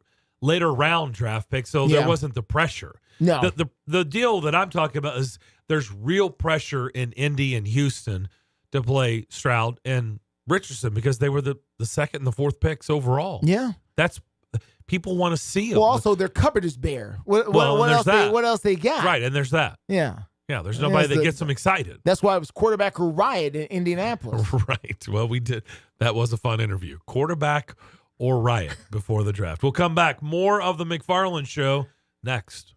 round draft pick, so there wasn't the pressure. No, the deal that I'm talking about is there's real pressure in Indy and Houston to play Stroud, and Richardson because they were the second and the fourth picks overall. Yeah. That's people want to see them. Well, also their cupboard is bare. What else they got? Right, and there's that. Yeah. Yeah, there's nobody that gets them excited. That's why it was quarterback or riot in Indianapolis. Right. Well, we did. That was a fun interview. Quarterback or riot before the draft. We'll come back. More of the McFarland Show next.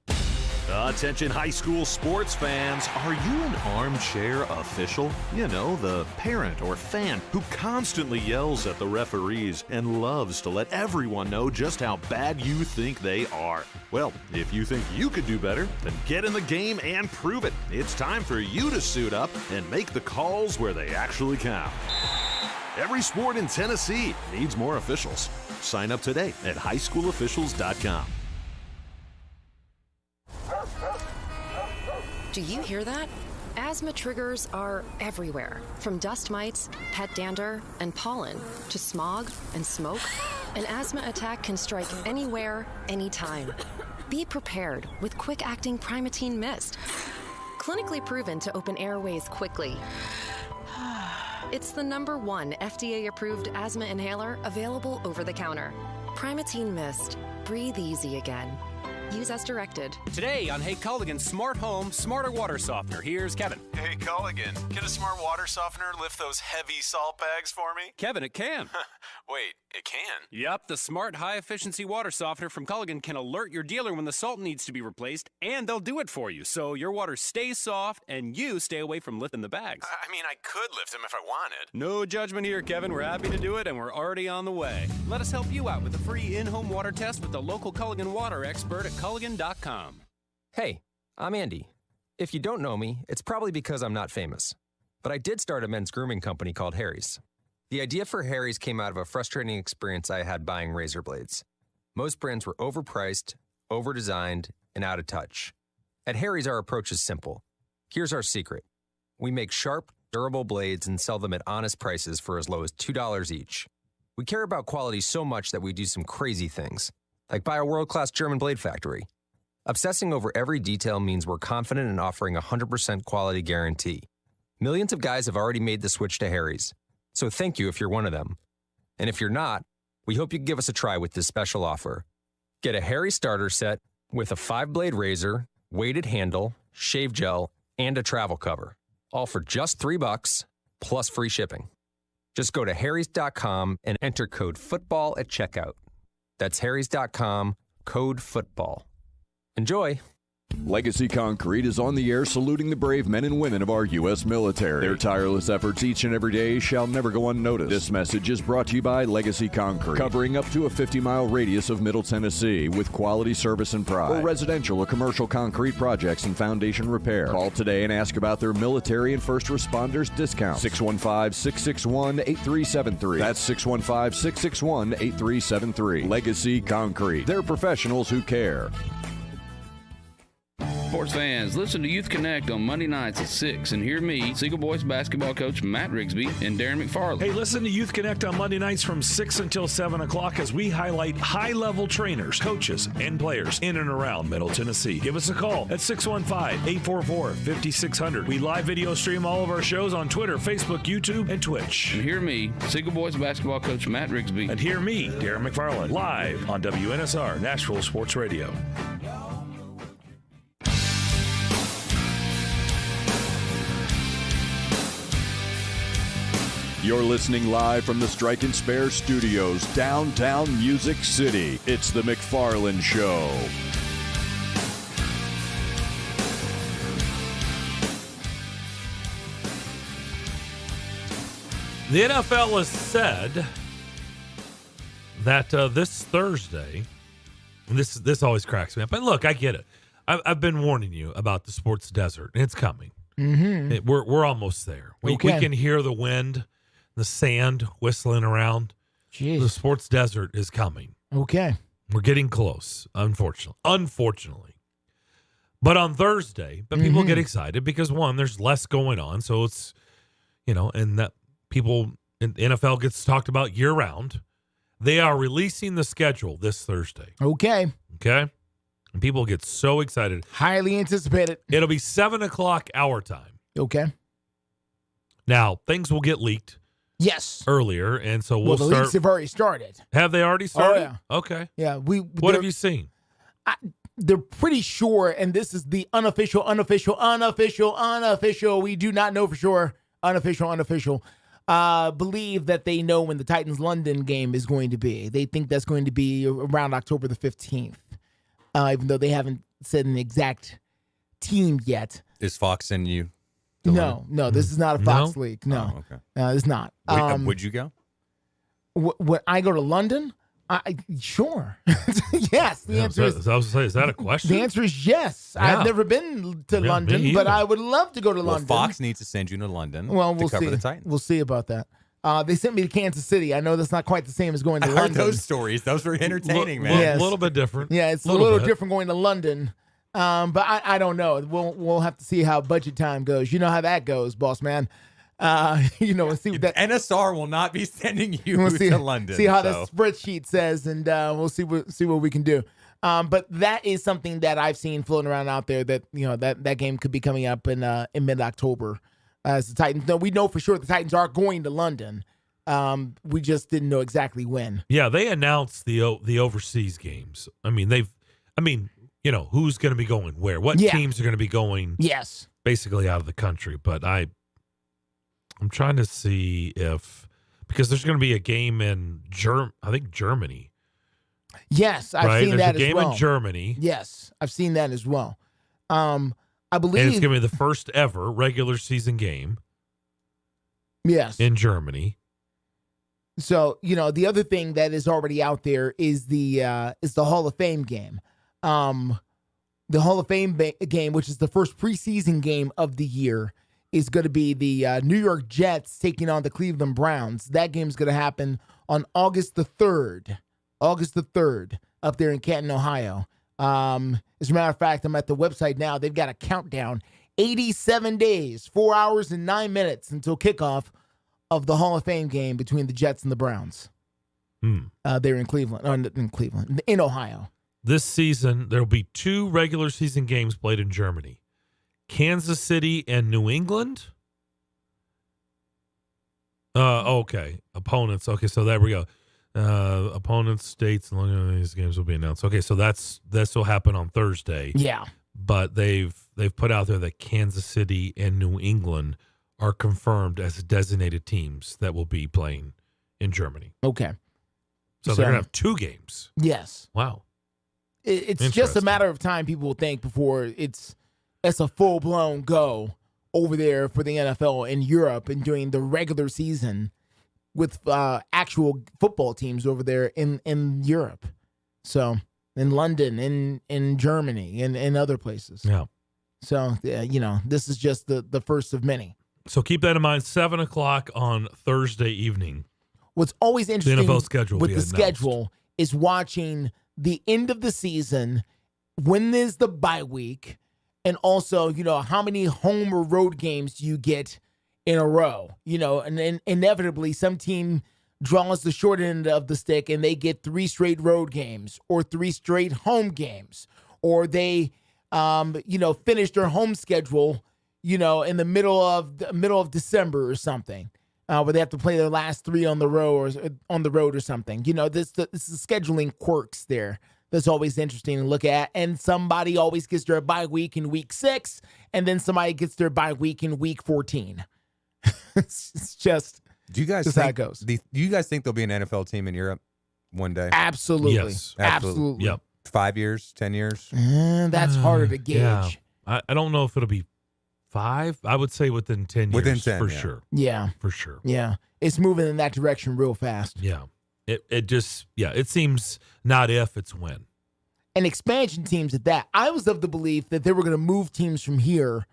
Attention high school sports fans. Are you an armchair official? You know, the parent or fan who constantly yells at the referees and loves to let everyone know just how bad you think they are. Well, if you think you could do better, then get in the game and prove it. It's time for you to suit up and make the calls where they actually count. Every sport in Tennessee needs more officials. Sign up today at highschoolofficials.com. Do you hear that? Asthma triggers are everywhere, from dust mites, pet dander, and pollen, to smog and smoke. An asthma attack can strike anywhere, anytime. Be prepared with quick-acting Primatene Mist. Clinically proven to open airways quickly. It's the #1 FDA-approved asthma inhaler available over the counter. Primatene Mist. Breathe easy again. Use as directed. Today on Hey Culligan's Smart Home Smarter Water Softener, here's Kevin. Hey Culligan, can a smart water softener lift those heavy salt bags for me? Kevin, it can. Wait, it can? Yep, the smart high-efficiency water softener from Culligan can alert your dealer when the salt needs to be replaced, and they'll do it for you, so your water stays soft and you stay away from lifting the bags. I mean, I could lift them if I wanted. No judgment here, Kevin. We're happy to do it, and we're already on the way. Let us help you out with a free in-home water test with the local Culligan water expert at Culligan.com. Hey, I'm Andy. If you don't know me, it's probably because I'm not famous. But I did start a men's grooming company called Harry's. The idea for Harry's came out of a frustrating experience I had buying razor blades. Most brands were overpriced, overdesigned, and out of touch. At Harry's, our approach is simple. Here's our secret. We make sharp, durable blades and sell them at honest prices for as low as $2 each. We care about quality so much that we do some crazy things, like buy a world-class German blade factory. Obsessing over every detail means we're confident in offering a 100% quality guarantee. Millions of guys have already made the switch to Harry's, so thank you if you're one of them. And if you're not, we hope you can give us a try with this special offer. Get a Harry starter set with a 5-blade razor, weighted handle, shave gel, and a travel cover, all for just $3 plus free shipping. Just go to harrys.com and enter code FOOTBALL at checkout. That's harrys.com, code FOOTBALL. Enjoy. Legacy Concrete is on the air saluting the brave men and women of our U.S. military. Their tireless efforts each and every day shall never go unnoticed. This message is brought to you by Legacy Concrete, covering up to a 50-mile radius of Middle Tennessee with quality service and pride. For residential or commercial concrete projects and foundation repair, call today and ask about their military and first responders discount. 615-661-8373. That's 615-661-8373. Legacy Concrete. They're professionals who care. Sports fans, listen to Youth Connect on Monday nights at 6 and hear me, Seagull Boys basketball coach Matt Rigsby and Darren McFarland. Hey, listen to Youth Connect on Monday nights from 6 until 7 o'clock as we highlight high-level trainers, coaches, and players in and around Middle Tennessee. Give us a call at 615-844-5600. We live video stream all of our shows on Twitter, Facebook, YouTube, and Twitch. And hear me, Seagull Boys basketball coach Matt Rigsby. And hear me, Darren McFarland, live on WNSR Nashville Sports Radio. You're listening live from the Strike and Spare Studios, downtown Music City. It's the McFarland Show. The NFL has said that this Thursday, and this always cracks me up. And look, I get it. I've been warning you about the sports desert. It's coming. Mm-hmm. We're almost there. We can hear the wind, the sand whistling around. Jeez. The sports desert is coming. Okay. We're getting close, unfortunately. But on Thursday, people get excited because, one, there's less going on. So it's, and that people in the NFL gets talked about year round. They are releasing the schedule this Thursday. Okay. And people get so excited. Highly anticipated. It'll be 7 o'clock our time. Okay. Now, things will get leaked. Yes. Earlier, and so Well, the start. leagues have already started. Have they already started? Oh, yeah. Okay. Yeah. What have you seen? They're pretty sure, and this is the unofficial. We do not know for sure. Unofficial. Believe that they know when the Titans-London game is going to be. They think that's going to be around October the 15th, even though they haven't said an exact team yet. Is Fox sending you? No, this is not a Fox league. No, Oh, okay. It's not. Would you go? Would I go to London? Sure. Yes. The answer is. I was going to say, is that a question? The answer is yes. Yeah. I've never been to Yeah, London, me but either. I would love to go to London. Fox needs to send you to London Well, to we'll cover see. the Titans. We'll see about that. They sent me to Kansas City. I know that's not quite the same as going to I London. heard those stories. Those were entertaining, man. Yes. A little bit different. Yeah, it's a little bit. different going to London. But I don't know. We'll have to see how budget time goes. You know how that goes, boss man. We'll see what that NSR will not be sending you to London. See how so. that spreadsheet says, and we'll see what we can do. But that is something that I've seen floating around out there that that game could be coming up in mid-October. As the Titans, no, we know for sure the Titans are going to London. We just didn't know exactly when. Yeah, they announced the overseas games. Who's going to be going where? What teams are going to be going? Yes, basically out of the country. But I'm trying to see because there's going to be a game in Germany. Yes, I've seen There's that a game as well. in Germany. Yes, I've seen that as well. I believe, and it's going to be the first ever regular season game. Yes, in Germany. So the other thing that is already out there is the Hall of Fame game. The Hall of Fame game, which is the first preseason game of the year, is going to be the New York Jets taking on the Cleveland Browns. That game's going to happen on August the 3rd. Up there in Canton, Ohio. As a matter of fact, I'm at the website now. They've got a countdown. 87 days, 4 hours and 9 minutes until kickoff of the Hall of Fame game between the Jets and the Browns. They're in Ohio. This season, there will be 2 regular season games played in Germany. Kansas City and New England. Okay. Opponents. Okay, so there we go. Opponents, dates, and these games will be announced. Okay, so this will happen on Thursday. Yeah. But they've put out there that Kansas City and New England are confirmed as designated teams that will be playing in Germany. Okay. So they're going to have 2 games. Yes. Wow. It's just a matter of time, people will think, before it's a full-blown go over there for the NFL in Europe and during the regular season with actual football teams over there in Europe. So in London, in Germany, and in other places. Yeah. So, this is just the first of many. So keep that in mind, 7 o'clock on Thursday evening. What's always interesting the NFL schedule with the schedule is watching the end of the season, when is the bye week, and also, how many home or road games do you get in a row? And then inevitably some team draws the short end of the stick and they get 3 straight road games or 3 straight home games, or they finish their home schedule, in the middle of December or something, where they have to play their last 3 on the road or something. This is scheduling quirks there. That's always interesting to look at. And somebody always gets their bye week in week 6, and then somebody gets their bye week in week 14. It's just do you guys just think, how it goes. Do you guys think there'll be an NFL team in Europe one day? Absolutely. Yes. Absolutely. Yep. 5 years, 10 years? That's harder to gauge. Yeah. I don't know if it'll be 5. I would say within 10 years. Within 10, for yeah. sure. Yeah. For sure. Yeah. It's moving in that direction real fast. Yeah. It seems not if, it's when. And expansion teams at that. I was of the belief that they were going to move teams from here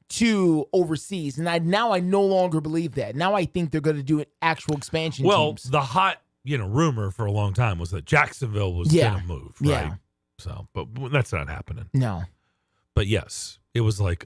to overseas. And I no longer believe that. Now I think they're going to do actual expansion teams. Well, the hot, rumor for a long time was that Jacksonville was going to move, right? Yeah. So, but that's not happening. No. But yes, it was like,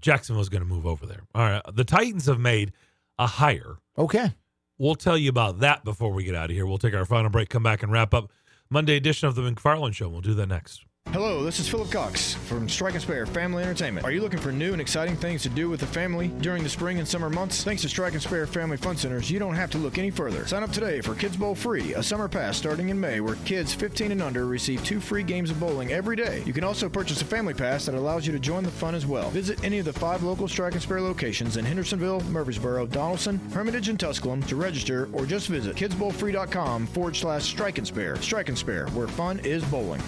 Jacksonville's going to move over there. All right. The Titans have made a hire. Okay. We'll tell you about that before we get out of here. We'll take our final break, come back and wrap up Monday edition of the McFarland Show. We'll do that next. Hello, this is Philip Cox from Strike and Spare Family Entertainment. Are you looking for new and exciting things to do with the family during the spring and summer months? Thanks to Strike and Spare Family Fun Centers, you don't have to look any further. Sign up today for Kids Bowl Free, a summer pass starting in May where kids 15 and under receive 2 free games of bowling every day. You can also purchase a family pass that allows you to join the fun as well. Visit any of the 5 local Strike and Spare locations in Hendersonville, Murfreesboro, Donaldson, Hermitage, and Tusculum to register, or just visit kidsbowlfree.com/Strike and Spare. Strike and Spare, where fun is bowling.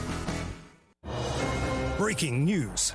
Breaking news.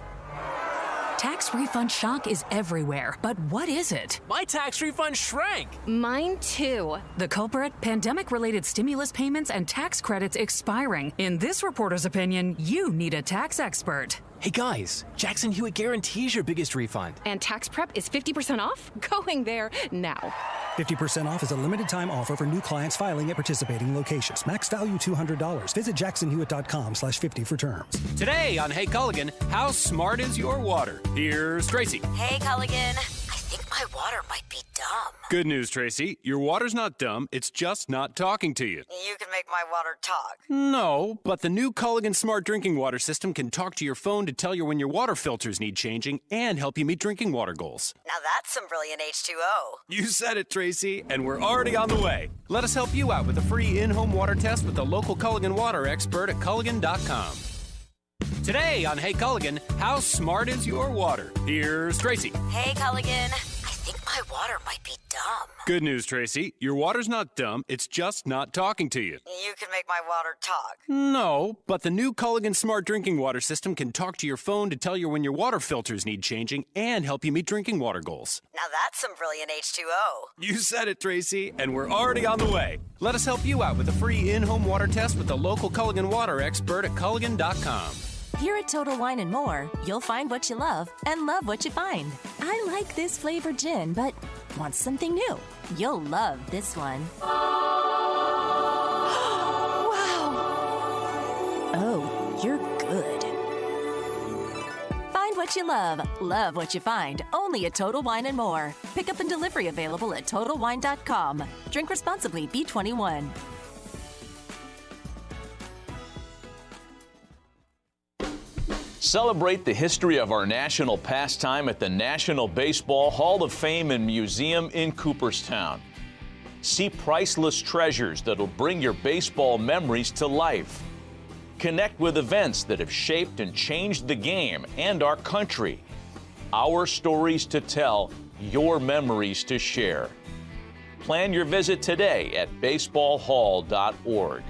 Tax refund shock is everywhere, but what is it? My tax refund shrank. Mine too. The culprit? Pandemic-related stimulus payments and tax credits expiring. In this reporter's opinion, you need a tax expert. Hey guys, Jackson Hewitt guarantees your biggest refund. And tax prep is 50% off? Going there now. 50% off is a limited time offer for new clients filing at participating locations. Max value $200. Visit jacksonhewitt.com/50 for terms. Today on Hey Culligan, how smart is your water? Here's Tracy. Hey Culligan, I think my water might be dumb. Good news, Tracy. Your water's not dumb. It's just not talking to you. You can make my water talk. No, but the new Culligan Smart Drinking Water System can talk to your phone to tell you when your water filters need changing and help you meet drinking water goals. Now that's some brilliant H2O. You said it, Tracy, and we're already on the way. Let us help you out with a free in-home water test with the local Culligan water expert at Culligan.com. Today on Hey Culligan, how smart is your water? Here's Tracy. Hey Culligan, I think my water might be dumb. Good news, Tracy. Your water's not dumb. It's just not talking to you. You can make my water talk. No, but the new Culligan Smart Drinking Water System can talk to your phone to tell you when your water filters need changing and help you meet drinking water goals. Now that's some brilliant H2O. You said it, Tracy, and we're already on the way. Let us help you out with a free in-home water test with the local Culligan water expert at Culligan.com. Here at Total Wine & More, you'll find what you love and love what you find. I like this flavored gin, but want something new? You'll love this one. Wow! Oh, you're good. Find what you love what you find, only at Total Wine & More. Pickup and delivery available at TotalWine.com. Drink responsibly, B21. Celebrate the history of our national pastime at the National Baseball Hall of Fame and Museum in Cooperstown. See priceless treasures that'll bring your baseball memories to life. Connect with events that have shaped and changed the game and our country. Our stories to tell, your memories to share. Plan your visit today at baseballhall.org.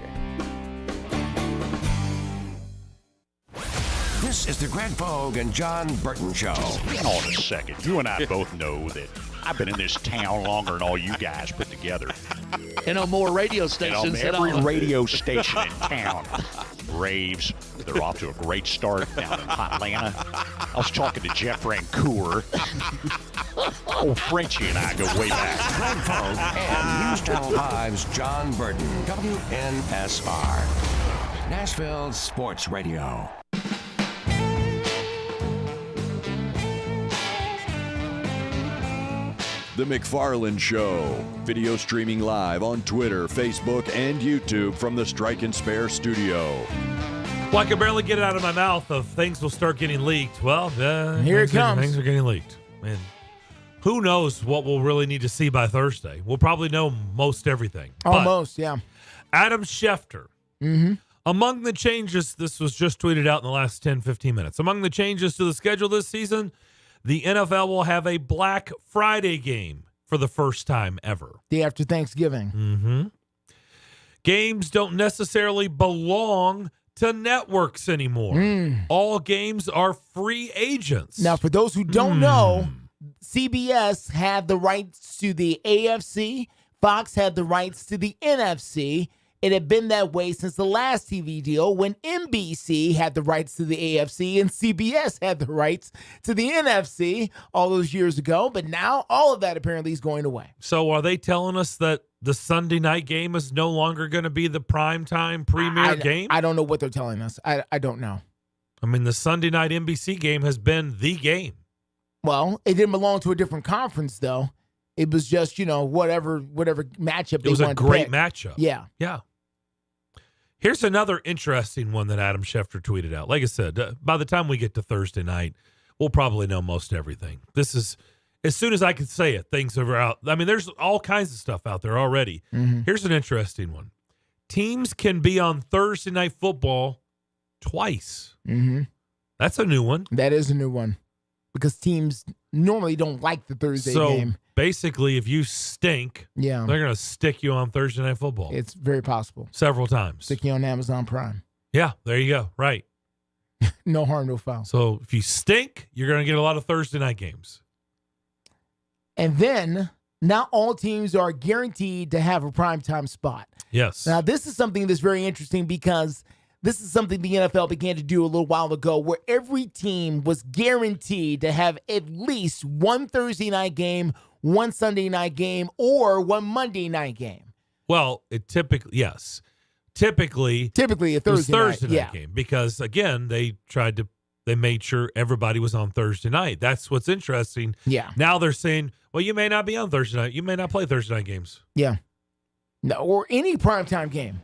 This is the Greg Vogue and John Burton Show. Hang on a second. You and I both know that I've been in this town longer than all you guys put together. And on more radio stations. And on every radio station in town. Braves, they're off to a great start down in Atlanta. I was talking to Jeff Rancour. Old Frenchie and I go way back. Greg Vogue and Houston Live's John Burton, WNSR, Nashville Sports Radio. The McFarland Show. Video streaming live on Twitter, Facebook, and YouTube from the Strike and Spare studio. Well, I can barely get it out of my mouth of things will start getting leaked. Well, here it comes. Things are getting leaked. Man, who knows what we'll really need to see by Thursday? We'll probably know most everything. Almost, yeah. Adam Schefter. Mm-hmm. Among the changes, this was just tweeted out in the last 10, 15 minutes. Among the changes to the schedule this season, the NFL will have a Black Friday game for the first time ever. Day after Thanksgiving. Mm-hmm. Games don't necessarily belong to networks anymore. All games are free agents. Now, for those who don't know, CBS had the rights to the AFC. Fox had the rights to the NFC. It had been that way since the last TV deal when NBC had the rights to the AFC and CBS had the rights to the NFC all those years ago. But now all of that apparently is going away. So are they telling us that the Sunday night game is no longer going to be the primetime premier game? I don't know what they're telling us. I don't know. I mean, the Sunday night NBC game has been the game. Well, it didn't belong to a different conference, though. It was just, whatever matchup they wanted to pick. It was a great matchup. Yeah. Yeah. Here's another interesting one that Adam Schefter tweeted out. Like I said, by the time we get to Thursday night, we'll probably know most everything. This is, as soon as I can say it, things are out. I mean, there's all kinds of stuff out there already. Mm-hmm. Here's an interesting one. Teams can be on Thursday Night Football twice. Mm-hmm. That's a new one. That is a new one because teams normally don't like the Thursday game. Basically, if you stink, they're going to stick you on Thursday Night Football. It's very possible. Several times. Stick you on Amazon Prime. Yeah, there you go. Right. No harm, no foul. So if you stink, you're going to get a lot of Thursday night games. And then not all teams are guaranteed to have a primetime spot. Yes. Now, this is something that's very interesting because this is something the NFL began to do a little while ago where every team was guaranteed to have at least one Thursday night game, one Sunday night game, or one Monday night game. Well, it typically, yes. Typically a Thursday night game because, again, they made sure everybody was on Thursday night. That's what's interesting. Yeah. Now they're saying, well, you may not be on Thursday night. You may not play Thursday night games. Yeah. No, or any primetime game.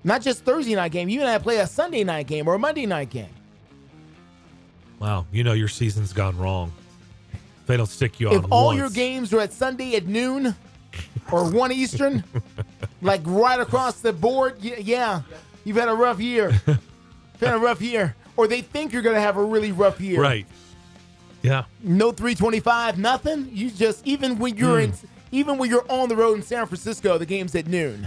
Not just Thursday night game. You may not play a Sunday night game or a Monday night game. Wow. You know your season's gone wrong. They don't stick you on If all your games are at Sunday at noon or 1 Eastern, like right across the board, yeah, you've had a rough year. You've had a rough year. Or they think you're going to have a really rough year. Right. Yeah. No 325, nothing. You just, even when you're on the road in San Francisco, the game's at noon.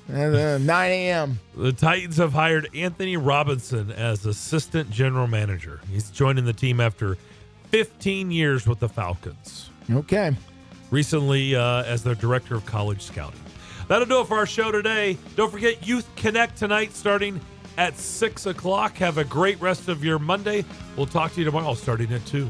9 a.m. The Titans have hired Anthony Robinson as assistant general manager. He's joining the team after 15 years with the Falcons. Okay. Recently as their director of college scouting. That'll do it for our show today. Don't forget Youth Connect tonight starting at 6 o'clock. Have a great rest of your Monday. We'll talk to you tomorrow starting at 2.